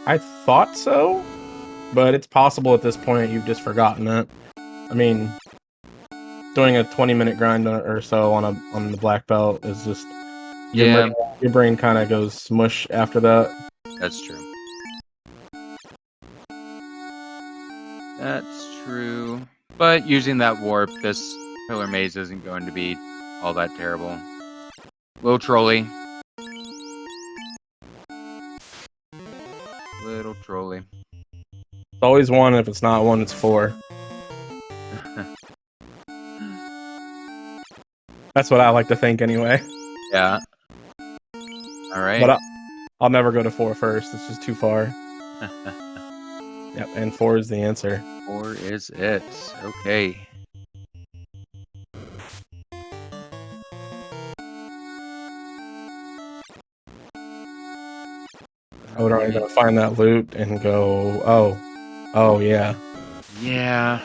I thought so, but it's possible at this point you've just forgotten it. I mean, doing a 20-minute grind or so on the black belt is just your brain kind of goes mush after that. That's true. That's true. But using that warp, this pillar maze isn't going to be all that terrible. Little trolley. Little trolley. It's always one. If it's not one, it's four. That's what I like to think anyway. Yeah. All right. But I'll never go to 4 first. It's just too far. Yep, and 4 is the answer. 4 is it. Okay. Odraun gonna find that loot and go, oh yeah. Yeah.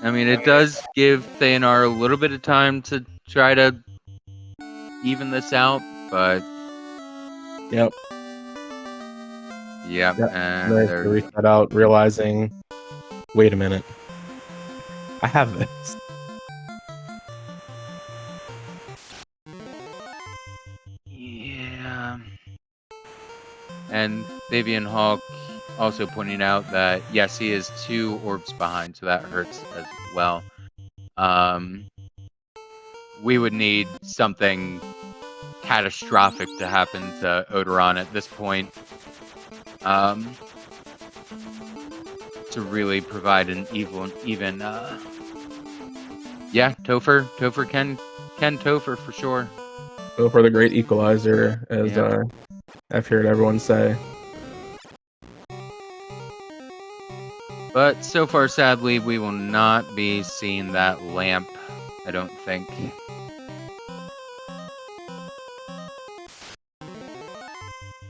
I mean, it does give Thaonar a little bit of time to try to even this out, but... Yep. Yep, Yep. and Nice to there. reset out, realizing, wait a minute, I have this. Yeah. And Fabian Hawk also pointing out that yes, he is 2 orbs behind, so that hurts as well. We would need something catastrophic to happen to Odraun at this point to really provide an even. Yeah, Topher can Topher for sure. Go for the great equalizer, as Yeah. I've heard everyone say. But so far, sadly, we will not be seeing that lamp, I don't think.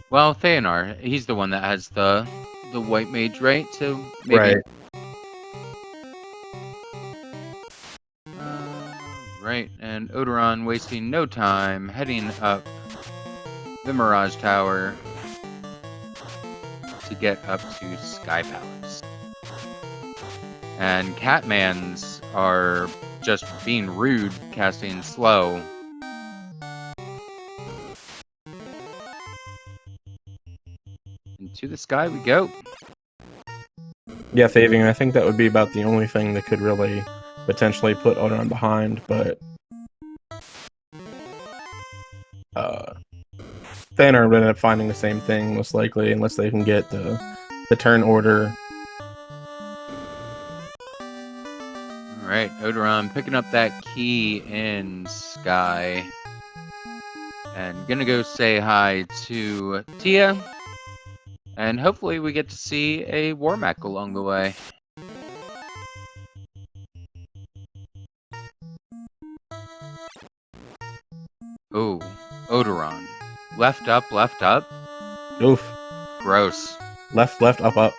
Well, Thaonar, he's the one that has the white mage, right? So maybe. Right. Right, and Odoron wasting no time, heading up the Mirage Tower to get up to Sky Palace. And Catmans are just being rude, casting slow. And to the sky we go. Yeah, Fabian, I think that would be about the only thing that could really potentially put Odraun behind, but Thaonar would end up finding the same thing, most likely, unless they can get the turn order. Alright, Odoron picking up that key in Sky. And gonna go say hi to Tia. And hopefully we get to see a Warmack along the way. Ooh, Odoron. Left up, left up. Oof. Gross. Left, up, up.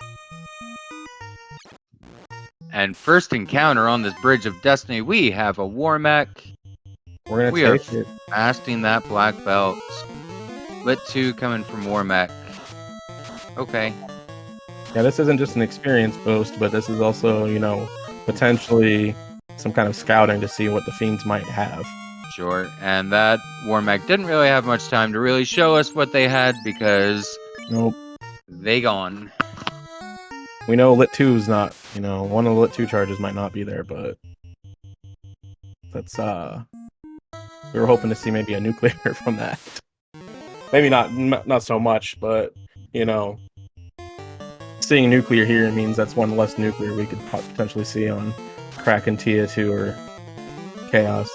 And first encounter on this Bridge of Destiny, we have a Warmack. We're We gonna are take it. fasting that black belt. Lit 2 coming from Warmack. Okay. Yeah, this isn't just an experience boost, but this is also, you know, potentially some kind of scouting to see what the Fiends might have. Sure. And that Warmack didn't really have much time to really show us what they had because Nope. they gone. We know Lit 2's not, you know, one of the Lit 2 charges might not be there, but that's we were hoping to see maybe a nuclear from that. Maybe not so much, but you know, seeing nuclear here means that's one less nuclear we could potentially see on Kraken Tia 2 or Chaos.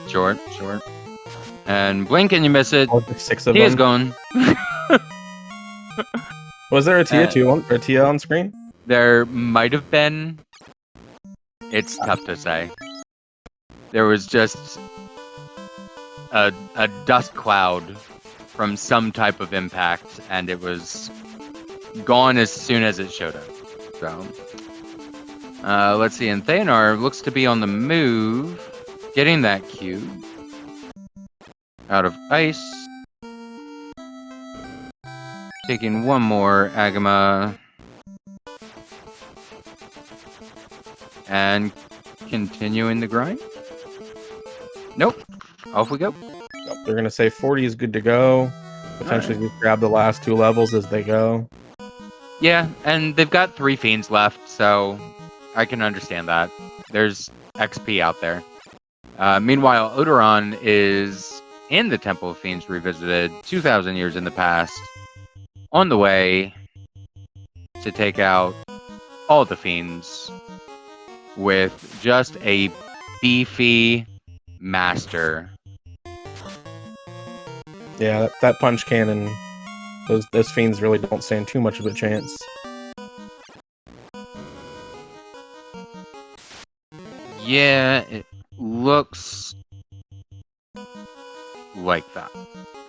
Sure. And blink and you miss it. All 6 of He is them. gone. Was there a Tia 2 or Tia on screen? There might have been. It's tough to say. There was just a dust cloud from some type of impact, and it was gone as soon as it showed up. So, let's see. And Thaonar looks to be on the move, getting that cube out of ice. Taking one more Agama. And continuing the grind? Nope. Off we go. They're gonna say 40 is good to go. Potentially just grab the last 2 levels as they go. Yeah, and they've got 3 fiends left, so I can understand that. There's XP out there. Meanwhile, Odoron is in the Temple of Fiends Revisited 2,000 years in the past, on the way to take out all the fiends with just a beefy master. Yeah, that punch cannon, those fiends really don't stand too much of a chance. Yeah, it looks like that,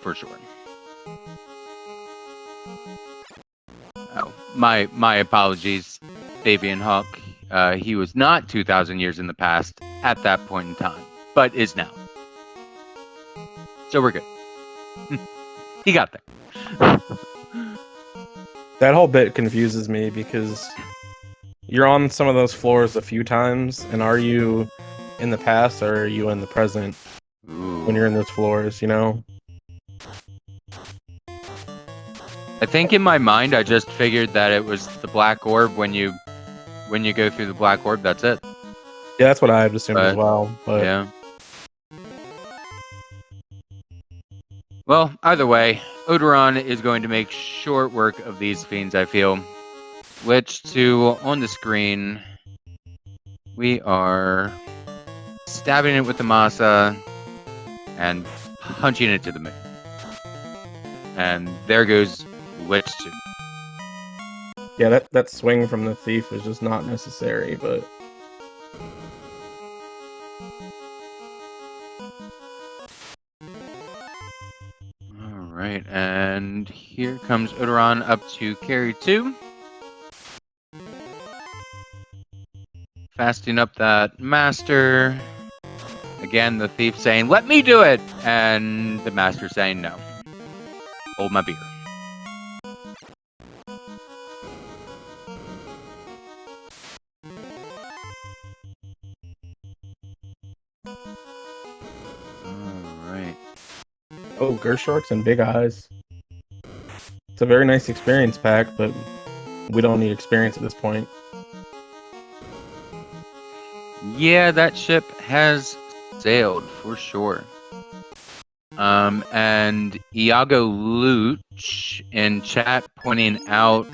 for sure. Oh, my apologies, Fabian Hawk. He was not 2,000 years in the past at that point in time, but is now. So we're good. He got there. That whole bit confuses me because you're on some of those floors a few times, and are you in the past or are you in the present when you're in those floors, you know? I think in my mind, I just figured that it was the black orb when you go through the black orb. That's it. Yeah, that's what I had assumed as well. But yeah. Well, either way, Odraun is going to make short work of these fiends, I feel. Which to on the screen, we are stabbing it with the Masa and punching it to the moon. And there goes Lich 2. yeah, that swing from the thief was just not necessary, but Alright, and here comes Odraun up to carry 2. Fasting up that master. Again, the thief saying, "Let me do it!" And the master saying, "No. Hold my beer." Alright. oh, Gersharks and Big Eyes. It's a very nice experience pack, but we don't need experience at this point. Yeah, that ship has sailed for sure. And Iago Luch in chat pointing out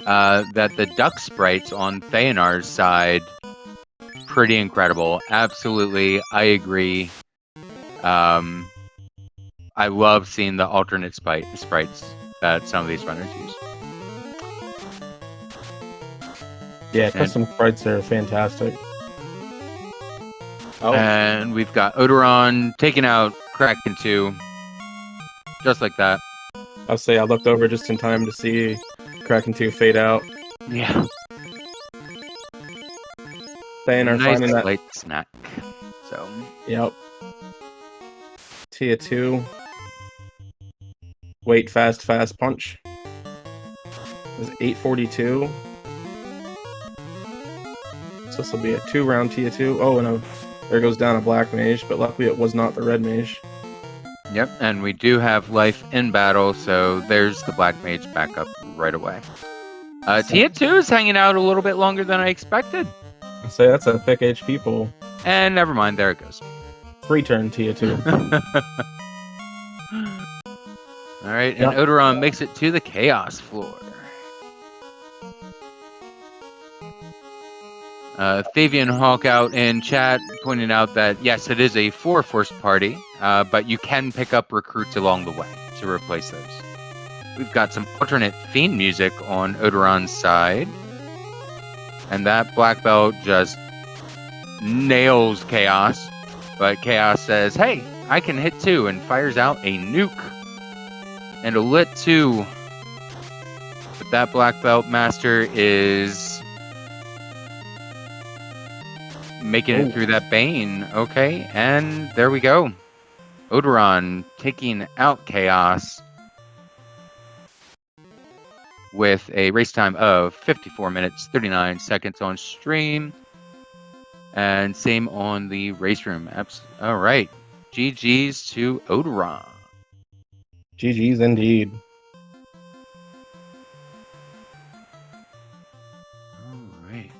that the duck sprites on Thaonar's side, pretty incredible. Absolutely, I agree. I love seeing the alternate sprites that some of these runners use. Yeah, custom sprites are fantastic. Oh. And we've got Odoron taking out Kraken 2. Just like that. I'll say I looked over just in time to see Kraken 2 fade out. Yeah. Thaonar nice finding that late snack. So. Yep. Tia 2. Wait, fast punch. It was 842. So this will be a 2-round Tia 2. Oh, and there goes down a black mage, but luckily it was not the red mage. Yep, and we do have life in battle, so there's the black mage back up right away. Tia 2 is hanging out a little bit longer than I expected. I'll say that's a thick HP pool. And never mind, there it goes. 3-turn Tia 2. Alright, and Odoron makes it to the Chaos floor. Thavian Hawk out in chat pointing out that yes, it is a 4-force party, but you can pick up recruits along the way to replace those. We've got some alternate Fiend music on Odoron's side. And that black belt just nails Chaos. But Chaos says, "Hey, I can hit 2," and fires out a nuke. And a lit 2. But that black belt master is making it through that Bane. Okay, and there we go. Odoron taking out Chaos with a race time of 54 minutes, 39 seconds on stream. And same on the race room. All right. GG's to Odoron. GG's indeed. All right.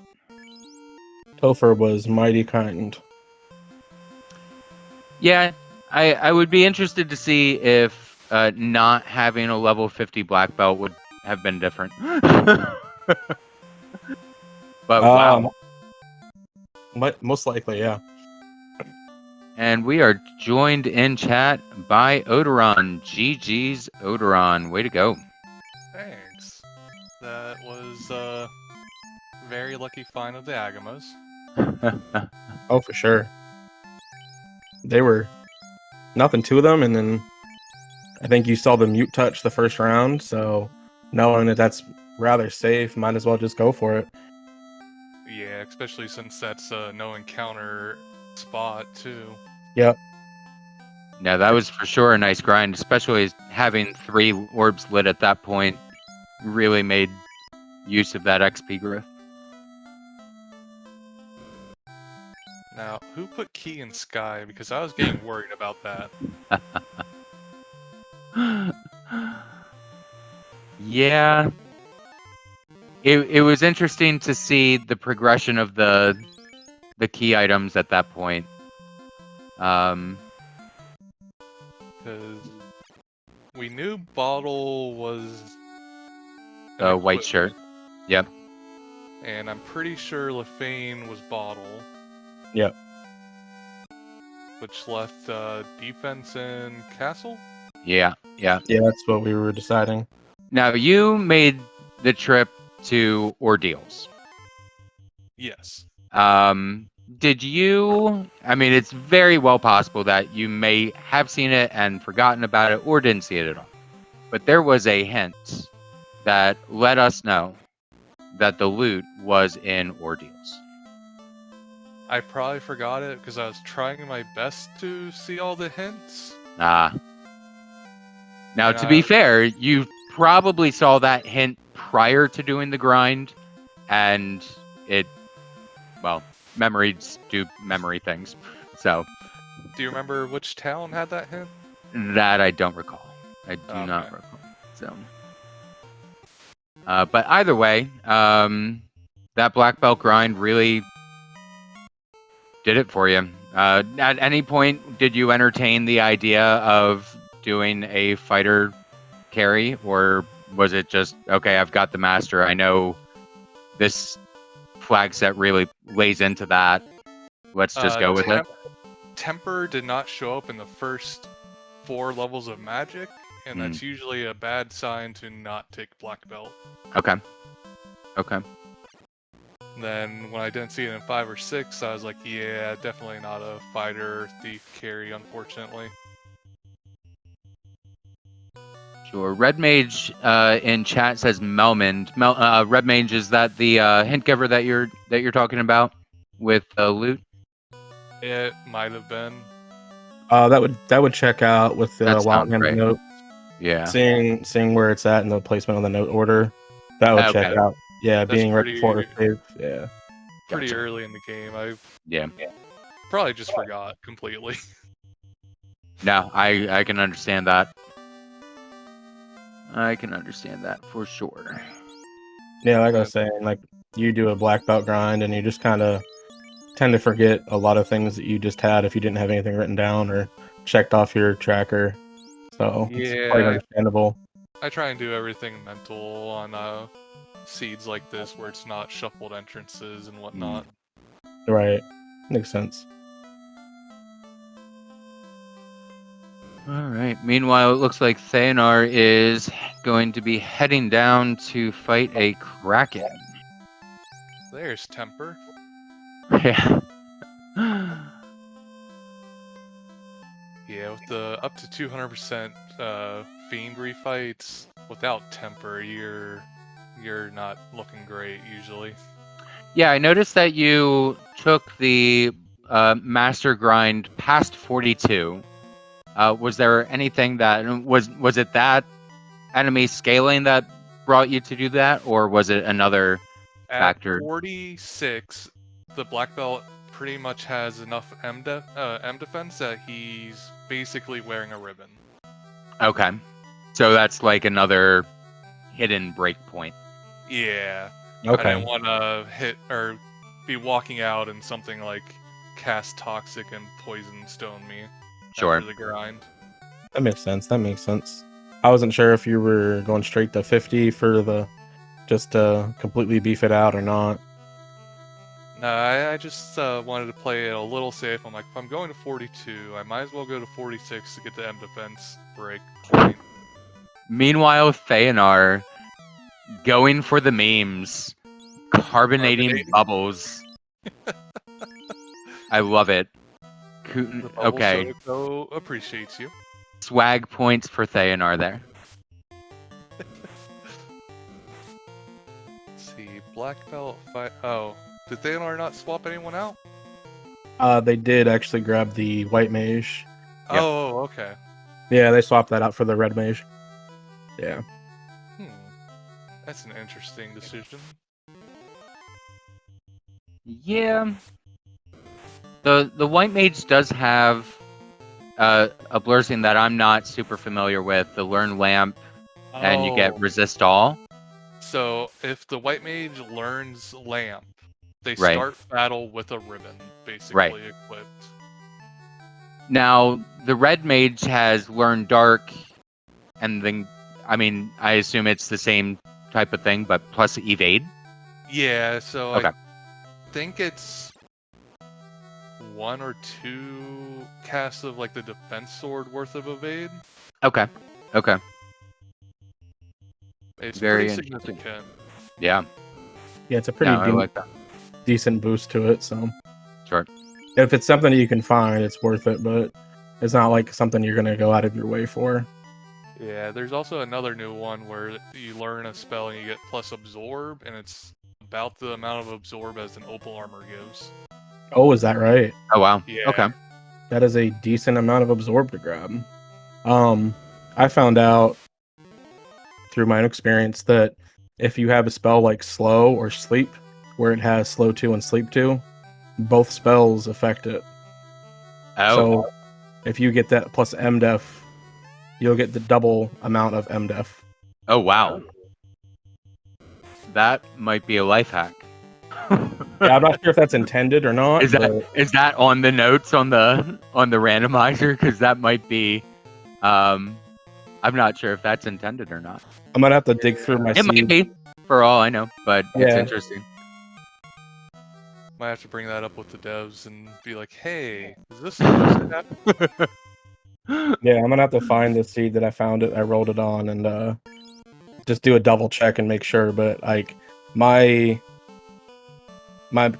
Topher was mighty kind. Yeah, I would be interested to see if not having a level 50 black belt would have been different. But wow. Most likely, yeah. And we are joined in chat by Odoron. GG's Odoron. Way to go. Thanks. That was a very lucky find of the Agamas. Oh, for sure. They were nothing to them, and then I think you saw the mute touch the first round, so knowing that that's rather safe, might as well just go for it. Yeah, especially since that's a no encounter spot, too. Yep. Yeah, that was for sure a nice grind, especially having 3 orbs lit at that point. really made use of that XP growth. Now, who put Key in Sky? Because I was getting worried about that. Yeah. It was interesting to see the progression of the key items at that point. Because we knew Bottle was The white shirt. Yep. And I'm pretty sure LaFane was Bottle. Yep. Which left defense and Castle? Yeah. Yeah, that's what we were deciding. Now, you made the trip to Ordeals. Yes. Did you... I mean, it's very well possible that you may have seen it and forgotten about it or didn't see it at all. But there was a hint that let us know that the loot was in Ordeals. I probably forgot it because I was trying my best to see all the hints. Now, And to be fair, you probably saw that hint prior to doing the grind, and it, well, memories do memory things. So, Do you remember which town had that hint? that I don't recall. I do not Okay. recall. So, but either way, that black belt grind really did it for you. At any point, did you entertain the idea of doing a fighter carry, or was it just, okay, I've got the master, I know this flag set really lays into that, let's just go with it? Temper did not show up in the first 4 levels of magic, and that's usually a bad sign to not take black belt. Okay. Then when I didn't see it in 5 or 6, I was like, yeah, definitely not a fighter thief carry, unfortunately. Sure. Red Mage in chat says Melmond. Red Mage, is that the hint giver that you're talking about with loot? It might have been. That would check out with the That sounds Wildhand right. note. Yeah. Seeing where it's at and the placement on the note order, that would check out. Yeah, That's being right pretty- before save. Yeah. Pretty Gotcha. early in the game. I Yeah. probably just forgot completely. No, I can understand that. I can understand that for sure. Yeah, like I was saying, like you do a black belt grind and you just kind of tend to forget a lot of things that you just had if you didn't have anything written down or checked off your tracker. So it's quite understandable. I try and do everything mental on seeds like this where it's not shuffled entrances and whatnot. Right. Makes sense. Alright, meanwhile, it looks like Thaonar is going to be heading down to fight a Kraken. There's Temper. Yeah. Yeah, with the up to 200% Fiendry fights, without Temper, you're not looking great usually. Yeah, I noticed that you took the Master Grind past 42. Was there anything that was it that enemy scaling that brought you to do that, or was it another factor? At 46, the black belt pretty much has enough M defense that he's basically wearing a ribbon. Okay, so that's like another hidden breakpoint. Yeah. Okay. I didn't want to hit or be walking out and something like cast toxic and poison stone me. Sure. After the grind. That makes sense. I wasn't sure if you were going straight to 50 for the just to completely beef it out or not. No, I just wanted to play it a little safe. I'm like, if I'm going to 42, I might as well go to 46 to get the M defense break point. Meanwhile, Thaonar going for the memes, carbonating bubbles. I love it. Okay. So appreciates you. Swag points for Thaonar there. Let's see, black belt fight. Oh, did Thaonar not swap anyone out? They did actually grab the white mage. Yep. Oh, okay. Yeah, they swapped that out for the red mage. Yeah. That's an interesting decision. Yeah. The White Mage does have a blessing that I'm not super familiar with, the Learn Lamp, and you get Oh, Resist All. so if the White Mage learns Lamp, they Right. start battle with a ribbon, Right. basically equipped. Now, the Red Mage has Learn Dark, and then, I mean, I assume it's the same type of thing, but plus Evade. Yeah, so Okay. I think it's 1 or 2 casts of like the defense sword worth of evade. Okay. Okay. It's Very pretty interesting. significant. Yeah. Yeah, it's a pretty No, I like that. decent boost to it. So Sure. if it's something you can find, it's worth it. But it's not like something you're gonna go out of your way for. Yeah, there's also another new one where you learn a spell and you get plus absorb, and it's about the amount of absorb as an opal armor gives. Oh, is that right? Oh, wow. Yeah. Okay. That is a decent amount of absorb to grab. I found out through my own experience that if you have a spell like slow or sleep, where it has slow 2 and sleep 2, both spells affect it. Oh. So if you get that plus MDef, you'll get the double amount of MDef. Oh, wow. That might be a life hack. Yeah, I'm not sure if that's intended or not. Is that on the notes on the randomizer? Because that might be. I'm not sure if that's intended or not. I'm gonna have to dig through my It might seed. be, for all I know, but it's Yeah. interesting. Might have to bring that up with the devs and be like, hey, is this supposed to happen? Yeah, I'm gonna have to find the seed that I found it. I rolled it on and just do a double check and make sure. But like my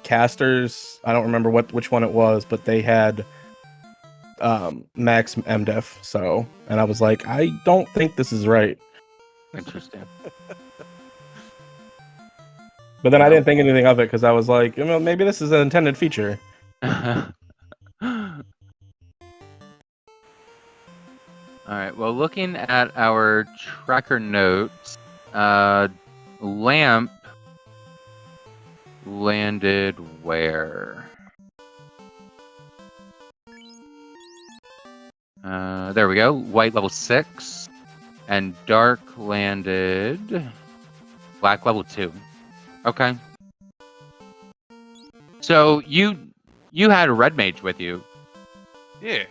casters, I don't remember which one it was, but they had max MDef. So, and I was like, I don't think this is right. Interesting. But then I didn't think anything of it because I was like, well, maybe this is an intended feature. All right. Well, looking at our tracker notes, Lamp landed where? There we go. White level 6, and Dark landed Black level 2. Okay. So you had a Red Mage with you. Yeah.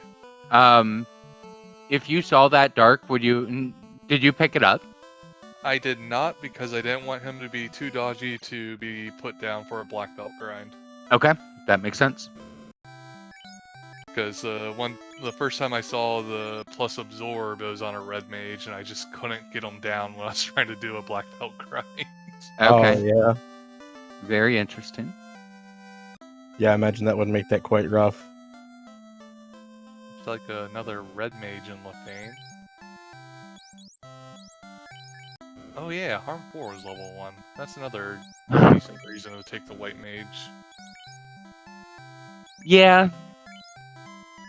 If you saw that Dark, did you pick it up? I did not because I didn't want him to be too dodgy to be put down for a black belt grind. Okay, that makes sense. Because the first time I saw the plus absorb, it was on a red mage, and I just couldn't get him down when I was trying to do a black belt grind. Okay. Oh, yeah. Very interesting. Yeah, I imagine that would make that quite rough. It's like another red mage in Lefane. Oh yeah, Harm 4 was level 1. That's another decent reason to take the white mage. Yeah.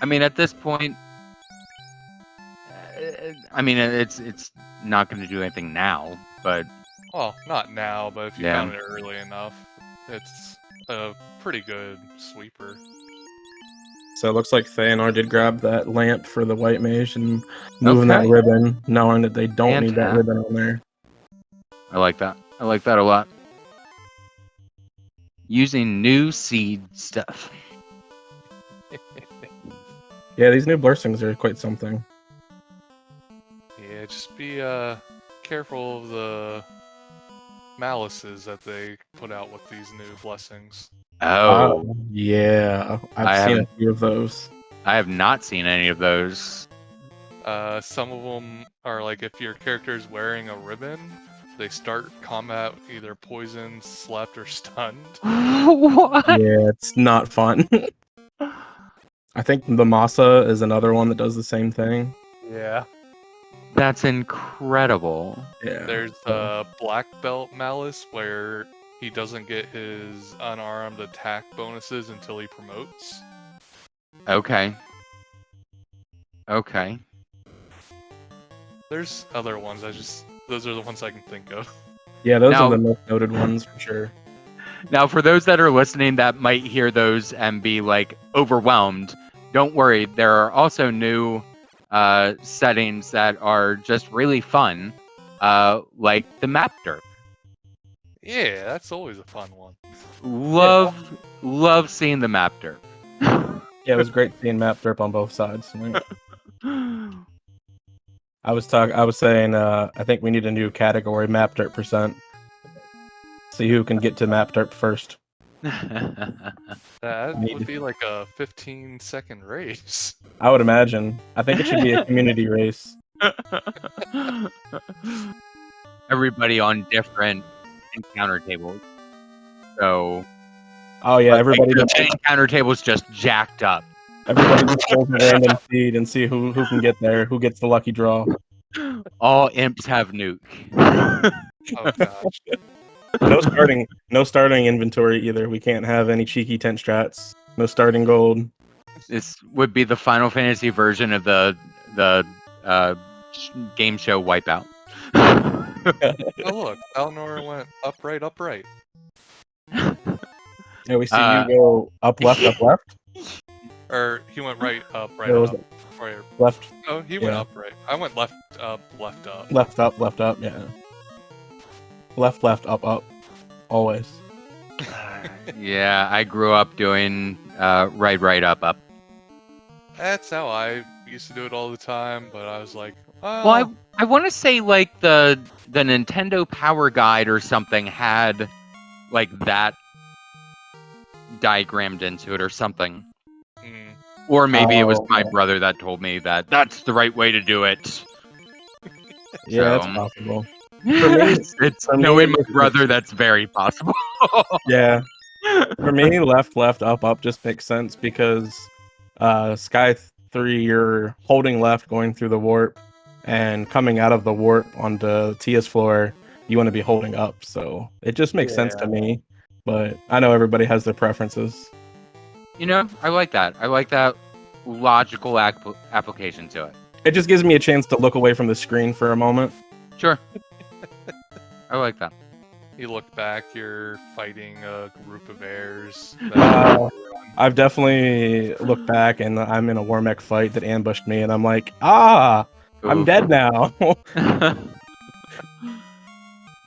I mean, at this point, I mean, it's not going to do anything now, but Well, not now, but if you Yeah. found it early enough, it's a pretty good sweeper. So it looks like Thaonar did grab that lamp for the white mage and moving that Okay. ribbon, knowing that they don't need that Fantastic. ribbon on there. I like that. I like that a lot. Using new seed stuff. Yeah, these new blessings are quite something. Yeah, just be careful of the malices that they put out with these new blessings. Oh, Yeah, I I've seen a haven't- few of those. I have not seen any of those. Some of them are like if your character is wearing a ribbon, they start combat either poisoned, slept, or stunned. What? Yeah, it's not fun. I think the Masa is another one that does the same thing. Yeah. That's incredible. Yeah. There's a black belt malice where he doesn't get his unarmed attack bonuses until he promotes. Okay. Okay. There's other ones. Those are the ones I can think of. Yeah, those Now- are the most noted ones for sure. Now, for those that are listening that might hear those and be like overwhelmed, don't worry. There are also new settings that are just really fun, like the map derp. Yeah, that's always a fun one. Love seeing the map derp. Yeah, it was great seeing map derp on both sides. I was saying, I think we need a new category, map derp percent. See who can get to map derp first. That would be like a 15-second race. I would imagine. I think it should be a community race. Everybody on different encounter tables. So, Oh yeah, everybody the just encounter table's just jacked up. everybody just pulls a random seed and see who can get there, who gets the lucky draw. All imps have nuke. Oh gosh. No starting inventory either. We can't have any cheeky tent strats. No starting gold. This would be the Final Fantasy version of the game show Wipeout. Oh look, Thaonar went upright, upright. Yeah, we see you go up left. Or he went right up, right It was up. Right. left, Oh, he went Yeah. up right. I went left up, left up. left up. Yeah. Left, up. Always. Yeah, I grew up doing right, up. That's how I used to do it all the time, but I was like, oh. Well, I want to say like the Nintendo Power Guide or something had like that diagrammed into it or something. Hmm. Or maybe it was Oh, my yeah. brother that told me that that's the right way to do it. Yeah, that's So- possible. It's for me, knowing my it's- brother that's very possible. Yeah. For me, left, up just makes sense because Sky 3, you're holding left going through the warp, and coming out of the warp onto Tia's floor, you want to be holding up. So it just makes sense to me. But I know everybody has their preferences. You know, I like that. I like that logical application to it. It just gives me a chance to look away from the screen for a moment. Sure. I like that. You look back, you're fighting a group of heirs. I've definitely looked back and I'm in a Warmech fight that ambushed me, and I'm like, I'm Oof. dead now.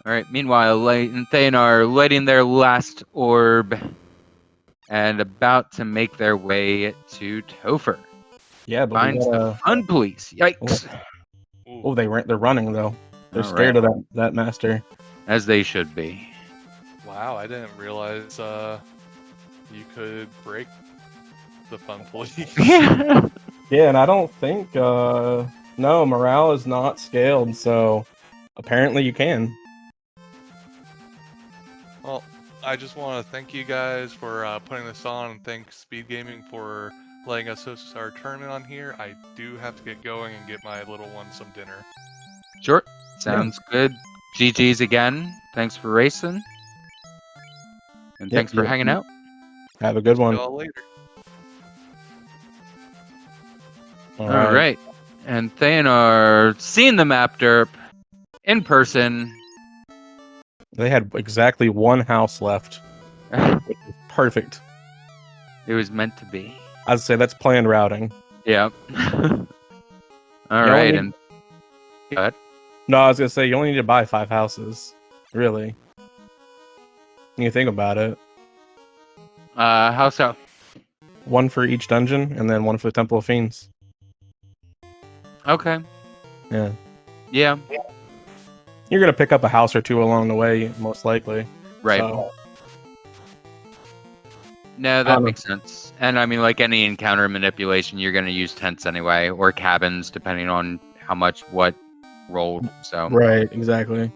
Alright, meanwhile, Light and Thane are lighting their last orb and about to make their way to Topher. Yeah, but we Finds the gotta... fun police. Yikes. Oh, they're running though. They're All scared right. of that master. As they should be. Wow, I didn't realize you could break the fun police. Yeah. Yeah, and I don't think no, morale is not scaled, so apparently you can. Well, I just want to thank you guys for putting this on, and thanks Speed Gaming for letting us host our tournament on here. I do have to get going and get my little one some dinner. Sure. Sounds good. GG's again. Thanks for racing. And Yep, thanks for yep, hanging yep. out. Have a good See one. y'all later. All All right. And Thaonar seeing the map derp in person. They had exactly one house left, which is perfect. It was meant to be. I'd say that's planned routing. Yep. All You right. only- And go ahead. No, I was gonna say you only need to buy 5 houses. Really. When you think about it. How so? One for each dungeon, and then one for the Temple of Fiends. Okay. Yeah. Yeah. You're gonna pick up a house or two along the way, most likely. Right. So, No, I that don't know. makes sense. And I mean, like any encounter manipulation, you're going to use tents anyway, or cabins, depending on how much what rolled. So, right, exactly.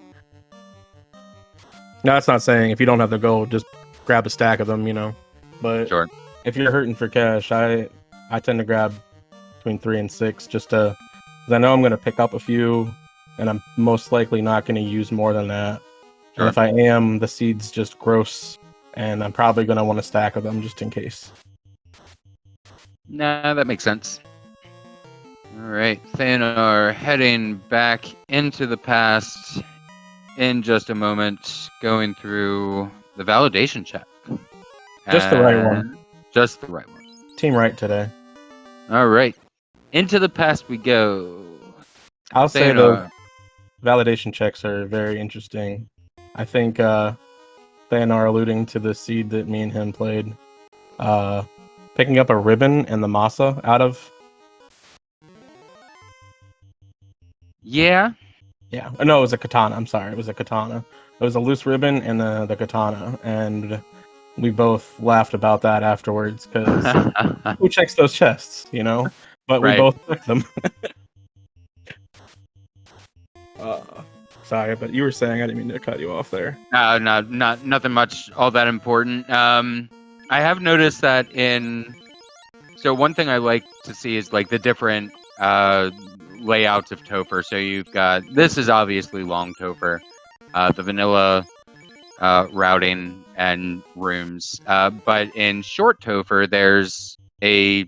No, that's not saying if you don't have the gold, just grab a stack of them, you know. But sure. if you're hurting for cash, I tend to grab between 3 and 6 just to, because I know I'm gonna pick up a few, and I'm most likely not gonna use more than that. Sure. And if I am, the seed's just gross, and I'm probably gonna want a stack of them just in case. Nah, that makes sense. All right, Thaonar heading back into the past, in just a moment going through the validation check. Just the right one. Just the right one. Team right today. All right. Into the past we go. I'll say the Thaonar. validation checks are very interesting. I think Thaonar, alluding to the seed that me and him played, picking up a ribbon and the masa out of. Yeah. Yeah. No, it was a katana. I'm sorry. It was a katana. It was a loose ribbon and the katana. And we both laughed about that afterwards because who checks those chests, you know? But we Right. both checked them. Sorry, but you were saying, I didn't mean to cut you off there. Nothing much all that important. I have noticed that so one thing I like to see is like the different layouts of Topher. So you've got, this is obviously long Topher, the vanilla routing and rooms. But in short Topher, there's a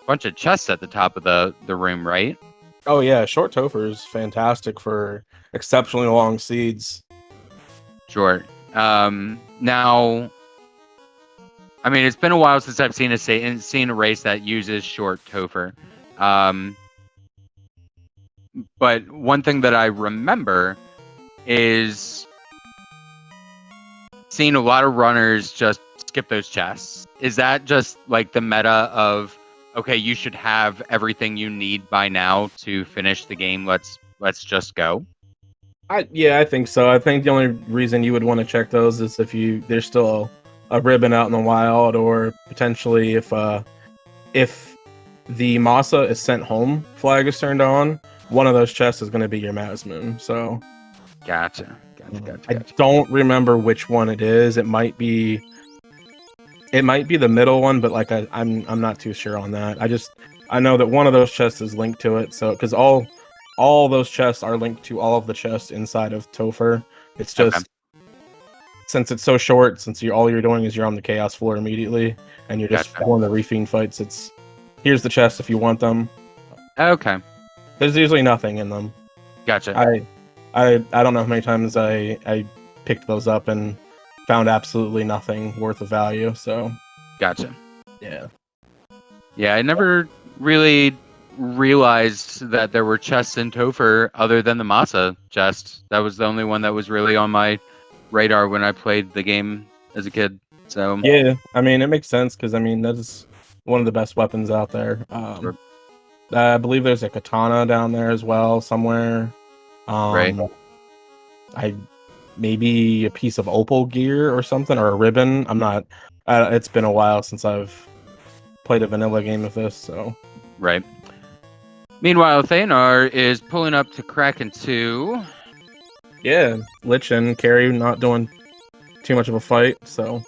bunch of chests at the top of the room, right? Oh yeah, short Topher is fantastic for exceptionally long seeds. Short. Now, I mean, it's been a while since I've seen a race that uses short Topher. But one thing that I remember is seeing a lot of runners just skip those chests. Is that just like the meta of, okay, you should have everything you need by now to finish the game. Let's just go. I think so. I think the only reason you would want to check those is if there's still a ribbon out in the wild, or potentially if the Masa is sent home flag is turned on, one of those chests is going to be your Mazmoon. So Gotcha. I don't remember which one it is. It might be the middle one, but like I'm not too sure on that. I know that one of those chests is linked to it. So because all those chests are linked to all of the chests inside of Topher. It's just since it's so short, since all you're doing is you're on the chaos floor immediately, and you're just going the refiend fights. It's here's the chest if you want them. Okay. There's usually nothing in them. Gotcha. I don't know how many times I picked those up and found absolutely nothing worth of value. So gotcha. Yeah. Yeah, I never really realized that there were chests in Topher other than the Masa chest. That was the only one that was really on my radar when I played the game as a kid. So yeah, I mean it makes sense because I mean that's one of the best weapons out there. Sure. I believe there's a katana down there as well somewhere. Right. Maybe a piece of opal gear or something, or a ribbon. I'm not. It's been a while since I've played a vanilla game of this, so. Right. Meanwhile, Thaonar is pulling up to Kraken 2. Yeah, Lich and Carry not doing too much of a fight, so.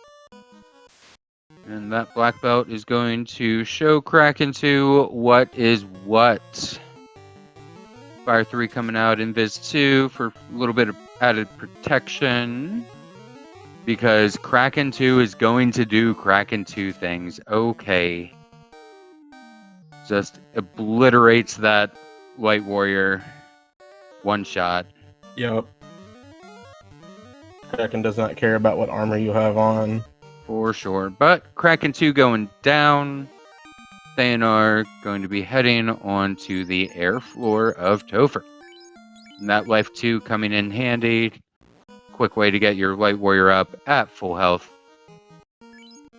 And that black belt is going to show Kraken 2 what is what. Fire 3 coming out in Viz 2 for a little bit of added protection. Because Kraken 2 is going to do Kraken 2 things. Okay. Just obliterates that White Warrior one shot. Yep. Kraken does not care about what armor you have on. For sure. But Kraken 2 going down. Thaonar going to be heading onto the air floor of Topher. And that Life 2 coming in handy. Quick way to get your White Warrior up at full health.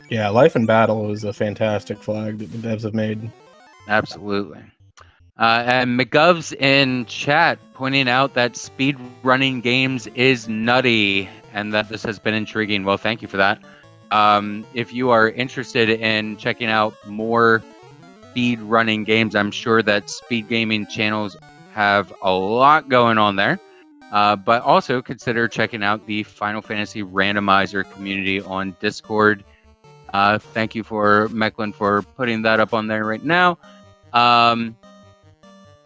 Yeah, Life in Battle is a fantastic flag that the devs have made. Absolutely. And McGov's in chat pointing out that speed running games is nutty and that this has been intriguing. Well, thank you for that. If you are interested in checking out more speed running games, I'm sure that speed gaming channels have a lot going on there. But also consider checking out the Final Fantasy Randomizer community on Discord. Thank you for Mecklin for putting that up on there right now.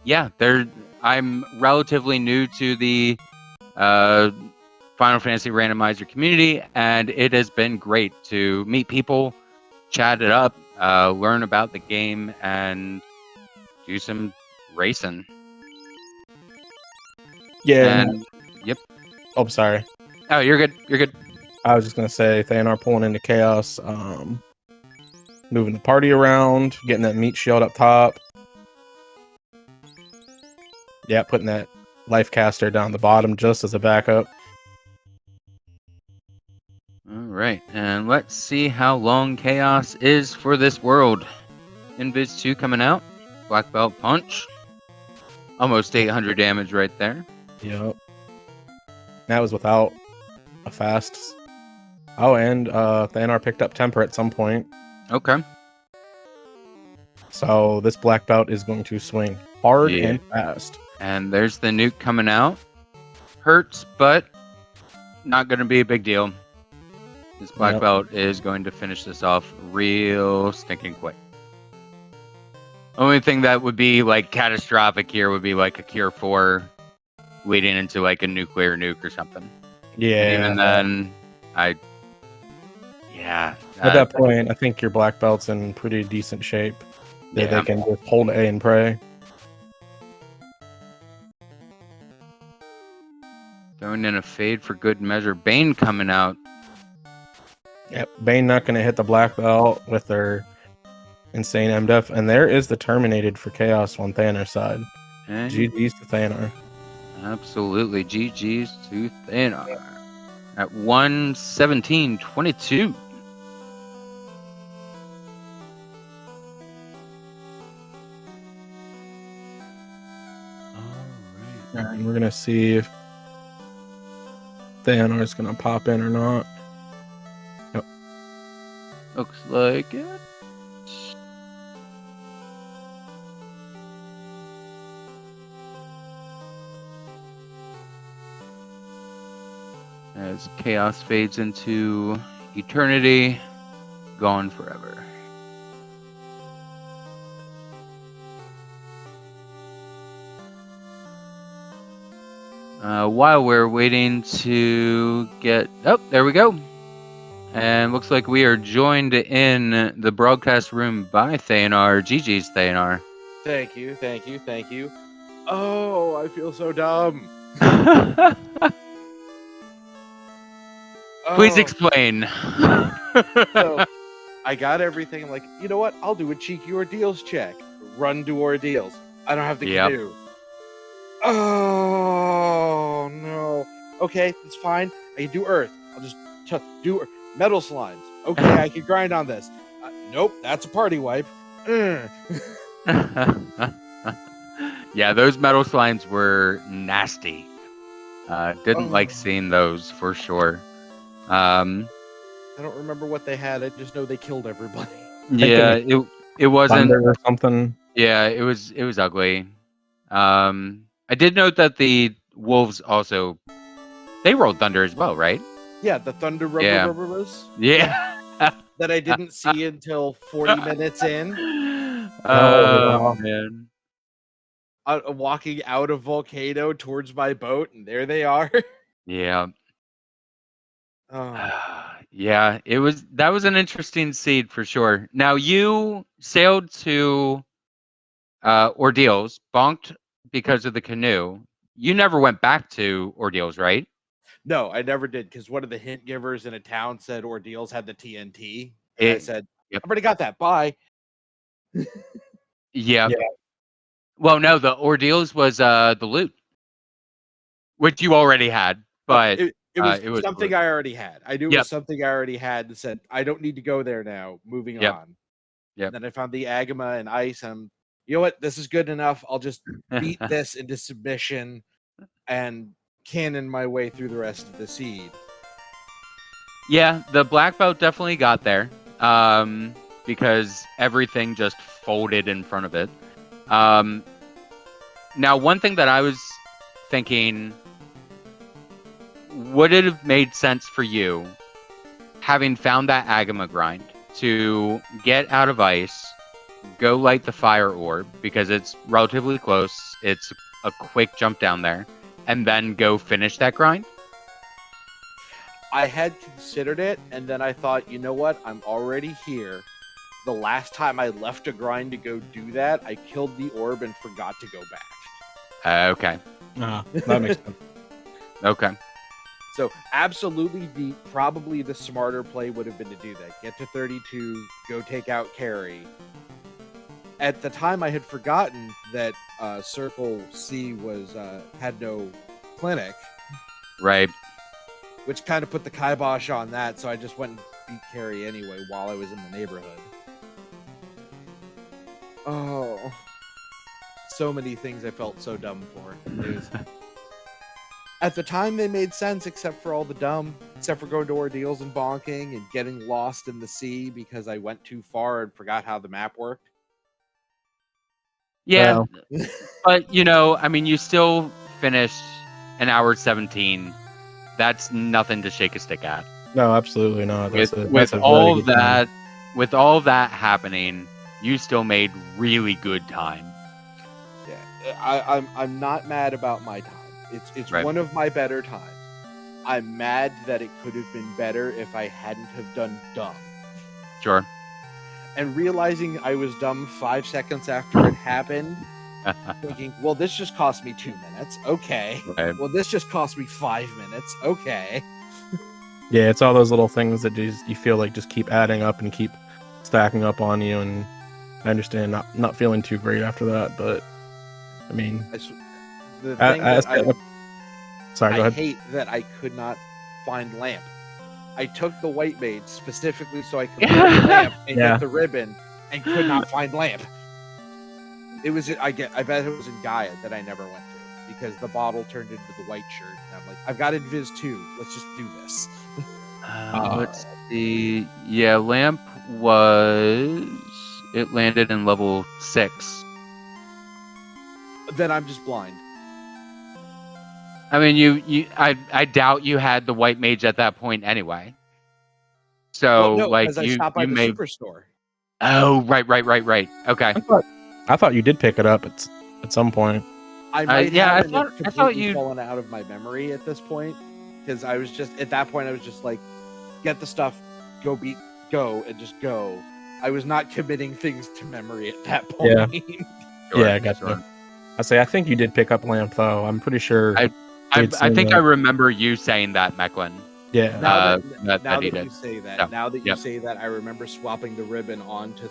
Yeah, I'm relatively new to the Final Fantasy Randomizer community, and it has been great to meet people, chat it up, learn about the game, and do some racing. Yeah. And, yep. Oh, sorry. Oh, you're good. You're good. I was just gonna say Thaonar pulling into chaos, moving the party around, getting that meat shield up top. Yeah, putting that life caster down the bottom just as a backup. All right, and let's see how long chaos is for this world. Invis 2 coming out. Black belt punch. Almost 800 damage right there. Yep. That was without a fast. Oh, and Thaonar picked up temper at some point. Okay. So this black belt is going to swing hard and fast. And there's the nuke coming out. Hurts, but not going to be a big deal. This black belt is going to finish this off real stinking quick. Only thing that would be like catastrophic here would be like a Cure 4 leading into like a nuclear nuke or something. Yeah. And even then, At that point, I think your black belt's in pretty decent shape. They can just hold A and pray. Throwing in a fade for good measure. Bane coming out. Yep, Bane not going to hit the black belt with their insane MDF. And there is the Terminated for Chaos on Thanar's side. And GG's to Thaonar. absolutely. GG's to Thaonar. At 117.22. All right, we're going to see if Thaonar is going to pop in or not. Yep. Looks like it. As chaos fades into eternity, gone forever. While we're waiting to get... Oh, there we go. And looks like we are joined in the broadcast room by Thaonar. GG's, Thaonar. Thank you, thank you, thank you. Oh, I feel so dumb. Please Oh, explain. so I got everything. I'm like, you know what? I'll do a cheeky ordeals check. Run to ordeals. I don't have the canoe. Oh, no. Okay, that's fine. I can do earth. I'll just do metal slimes. Okay, I can grind on this. Nope, that's a party wipe. Yeah, those metal slimes were nasty. Didn't like seeing those for sure. I don't remember what they had. I just know they killed everybody. Yeah, it wasn't Thunder or something. Yeah, it was ugly. I did note that the wolves also they rolled thunder as well, right? Yeah, the thunder Yeah. rubbers. Yeah. That I didn't see until 40 minutes in. Oh man. Walking out of volcano towards my boat, and there they are. Yeah. Oh. Yeah, that was an interesting seed for sure. Now you sailed to Ordeals, bonked because of the canoe. You never went back to Ordeals, right? No, I never did, because one of the hint givers in a town said Ordeals had the TNT. And I said, Yep. I already got that. Bye. Yeah. Well, no, the Ordeals was the loot, which you already had, but it was it was something I already had. I knew it Yep. was something I already had and said, I don't need to go there now. Moving Yep. on. Yep. Then I found the Agama and Ice, and you know what? This is good enough. I'll just beat this into submission and cannon my way through the rest of the seed. Yeah, the black belt definitely got there because everything just folded in front of it. Now, one thing that I was thinking, would it have made sense for you, having found that Agama grind, to get out of ice, go light the fire orb, because it's relatively close, it's a quick jump down there, and then go finish that grind? I had considered it, and then I thought, you know what? I'm already here. The last time I left a grind to go do that, I killed the orb and forgot to go back. Okay. That makes sense. Okay. So absolutely, probably the smarter play would have been to do that. Get to 32, go take out Carrie. At the time, I had forgotten that Circle C was had no clinic, Right. which kind of put the kibosh on that. So I just went and beat Carrie anyway while I was in the neighborhood. Oh, so many things I felt so dumb for. At the time, they made sense, except for all the dumb, except for going to ordeals and bonking and getting lost in the sea because I went too far and forgot how the map worked. Yeah, Well, but I mean, you still finished an hour 17. That's nothing to shake a stick at. no, absolutely not. That's With a very all good time. with all that happening, you still made really good time. Yeah, I'm not mad about my time. It's Right. one of my better times. I'm mad that it could have been better if I hadn't have done dumb. Sure. And realizing I was dumb 5 seconds after it happened, thinking, well, this just cost me 2 minutes. Okay. Right. Well, this just cost me 5 minutes. Okay. Yeah, it's all those little things that you feel like just keep adding up and keep stacking up on you. And I understand not feeling too great after that, but I mean, The thing sorry, go I ahead. hate that I could not find Lamp. I took the white maid specifically so I could find Lamp and Yeah. get the ribbon, and could not find Lamp. It was I bet it was in Gaia that I never went to because the bottle turned into the white shirt. And I'm like, I've got Invis 2. Let's just do this. Let's see. Yeah, Lamp it landed in level 6. Then I'm just blind. I mean, I doubt you had the white mage at that point anyway. So, Well, no, like, because I stopped by the superstore. Oh, right. Okay. I thought you did pick it up at some point. I might yeah, have, and I it's thought completely you. fallen out of my memory at this point because I was just at that point I was just like, get the stuff, go, and just go. I was not committing things to memory at that point. Yeah. Sure, Yeah, I got you. I think you did pick up Lamp though. I'm pretty sure. I think I remember you saying that, Mecklin. Yeah. Now that that he you did. say that, Yeah. now that you Yep. say that, I remember swapping the ribbon onto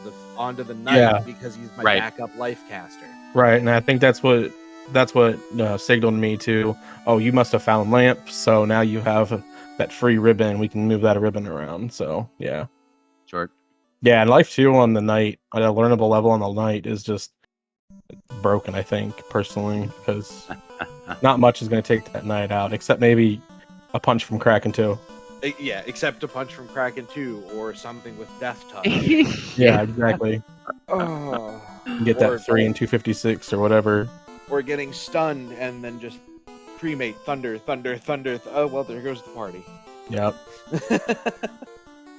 the knight Yeah. because he's my Right. backup life caster. Right, and I think that's what signaled me to. Oh, you must have found Lamp, so now you have that free ribbon. We can move that ribbon around. So yeah, Short. yeah. And Life 2 on the knight, at a learnable level on the knight, is just broken. I think personally, because not much is going to take that knight out, except maybe a punch from Kraken 2. Yeah, except a punch from Kraken 2 or something with Death Touch. Yeah, exactly. Oh. Get Or- that 3 and 256 or whatever. Or getting stunned and then just cremate thunder. Oh well, there goes the party. Yep.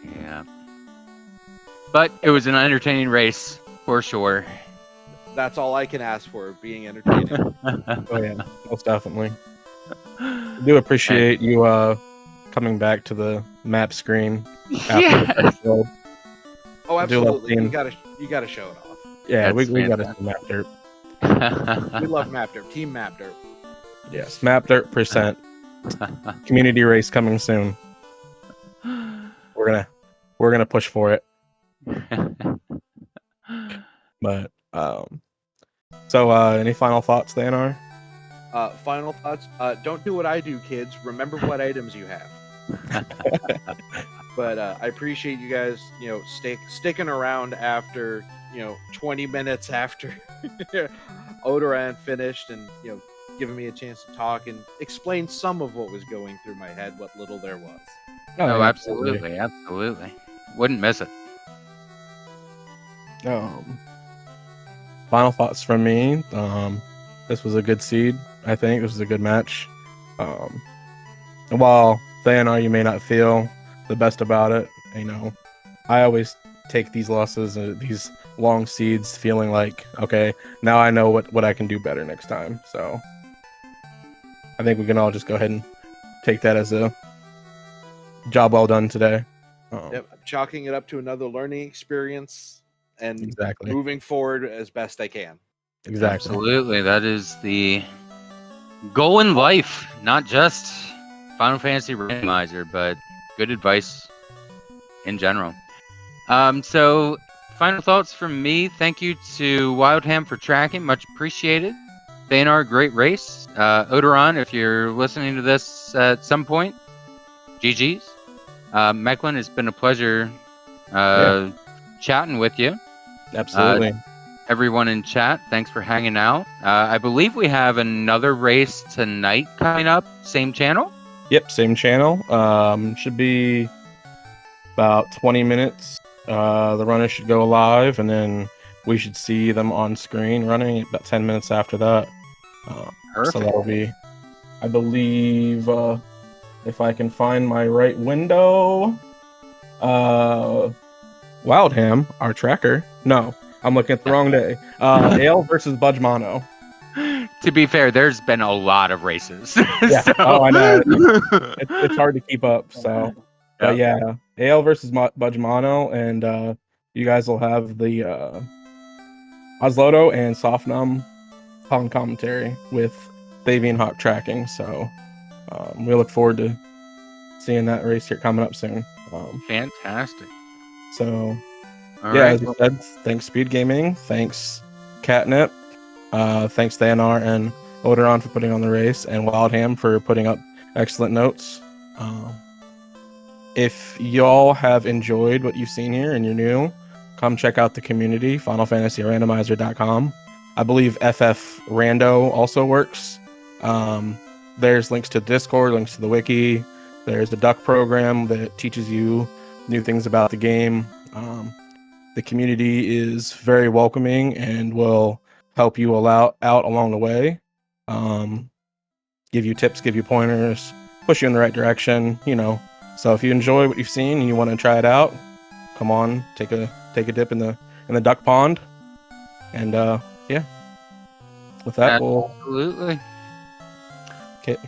Yeah. But it was an entertaining race for sure. That's all I can ask for, being entertaining. Oh yeah, most definitely. I do appreciate you coming back to the map screen after Yeah. the first build. Oh, I do love absolutely. seeing- You gotta show it off. Yeah, That's we got to see Map Dirt. We love Map Dirt. Team Map Dirt. Yes, Map Dirt percent. Community race coming soon. We're gonna push for it. But so any final thoughts, Thaonar? Final thoughts. Don't do what I do, kids. Remember what items you have. But I appreciate you guys, sticking around after, 20 minutes after Odraun finished and, giving me a chance to talk and explain some of what was going through my head, what little there was. Oh, absolutely. Wouldn't miss it. Final thoughts from me. This was a good seed. I think this was a good match. And while Thaonar, you may not feel the best about it, I always take these losses, these long seeds, feeling like, okay, now I know what I can do better next time. So I think we can all just go ahead and take that as a job well done today. Yep, I'm chalking it up to another learning experience and Exactly. moving forward as best I can. Exactly. Absolutely. That is the goal in life, not just Final Fantasy Randomizer, but good advice in general. So final thoughts from me. Thank you to Wildham for tracking, much appreciated. Thaonar, great race. Odraun, if you're listening to this at some point, GG's. Mecklin, it's been a pleasure chatting with you. Absolutely. Everyone in chat, thanks for hanging out. I believe we have another race tonight coming up, same channel. Yep, same channel. Should be about 20 minutes. The runner should go live, and then we should see them on screen running about 10 minutes after that. Perfect. So that'll be, I believe, if I can find my right window, Wildham, our tracker. No, I'm looking at the wrong day. Ale versus Budgemano. To be fair, there's been a lot of races. Yeah. So... Oh, I know. It's hard to keep up. So, but yeah, Ale versus Budgemano, and you guys will have the Osloto and Softnum on commentary with Thavian Hawk tracking. So we look forward to seeing that race here coming up soon. Fantastic. So All yeah, right. as you said, thanks Speed Gaming, thanks Catnip, thanks Thaonar and Odraun for putting on the race, and Wildham for putting up excellent notes. If y'all have enjoyed what you've seen here and you're new, come check out the community, FinalFantasyRandomizer.com. I believe FF Rando also works. There's links to Discord, links to the wiki. There's the Duck program that teaches you new things about the game. The community is very welcoming and will help you out along the way. Give you tips, give you pointers, push you in the right direction, you know. So if you enjoy what you've seen and you want to try it out, come on, take a dip in the duck pond. And yeah. With that, Absolutely.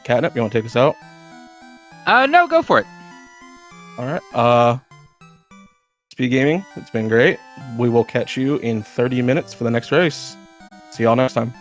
Catnip, you want to take us out? No, go for it. All right. Speed Gaming, it's been great. We will catch you in 30 minutes for the next race. See y'all next time.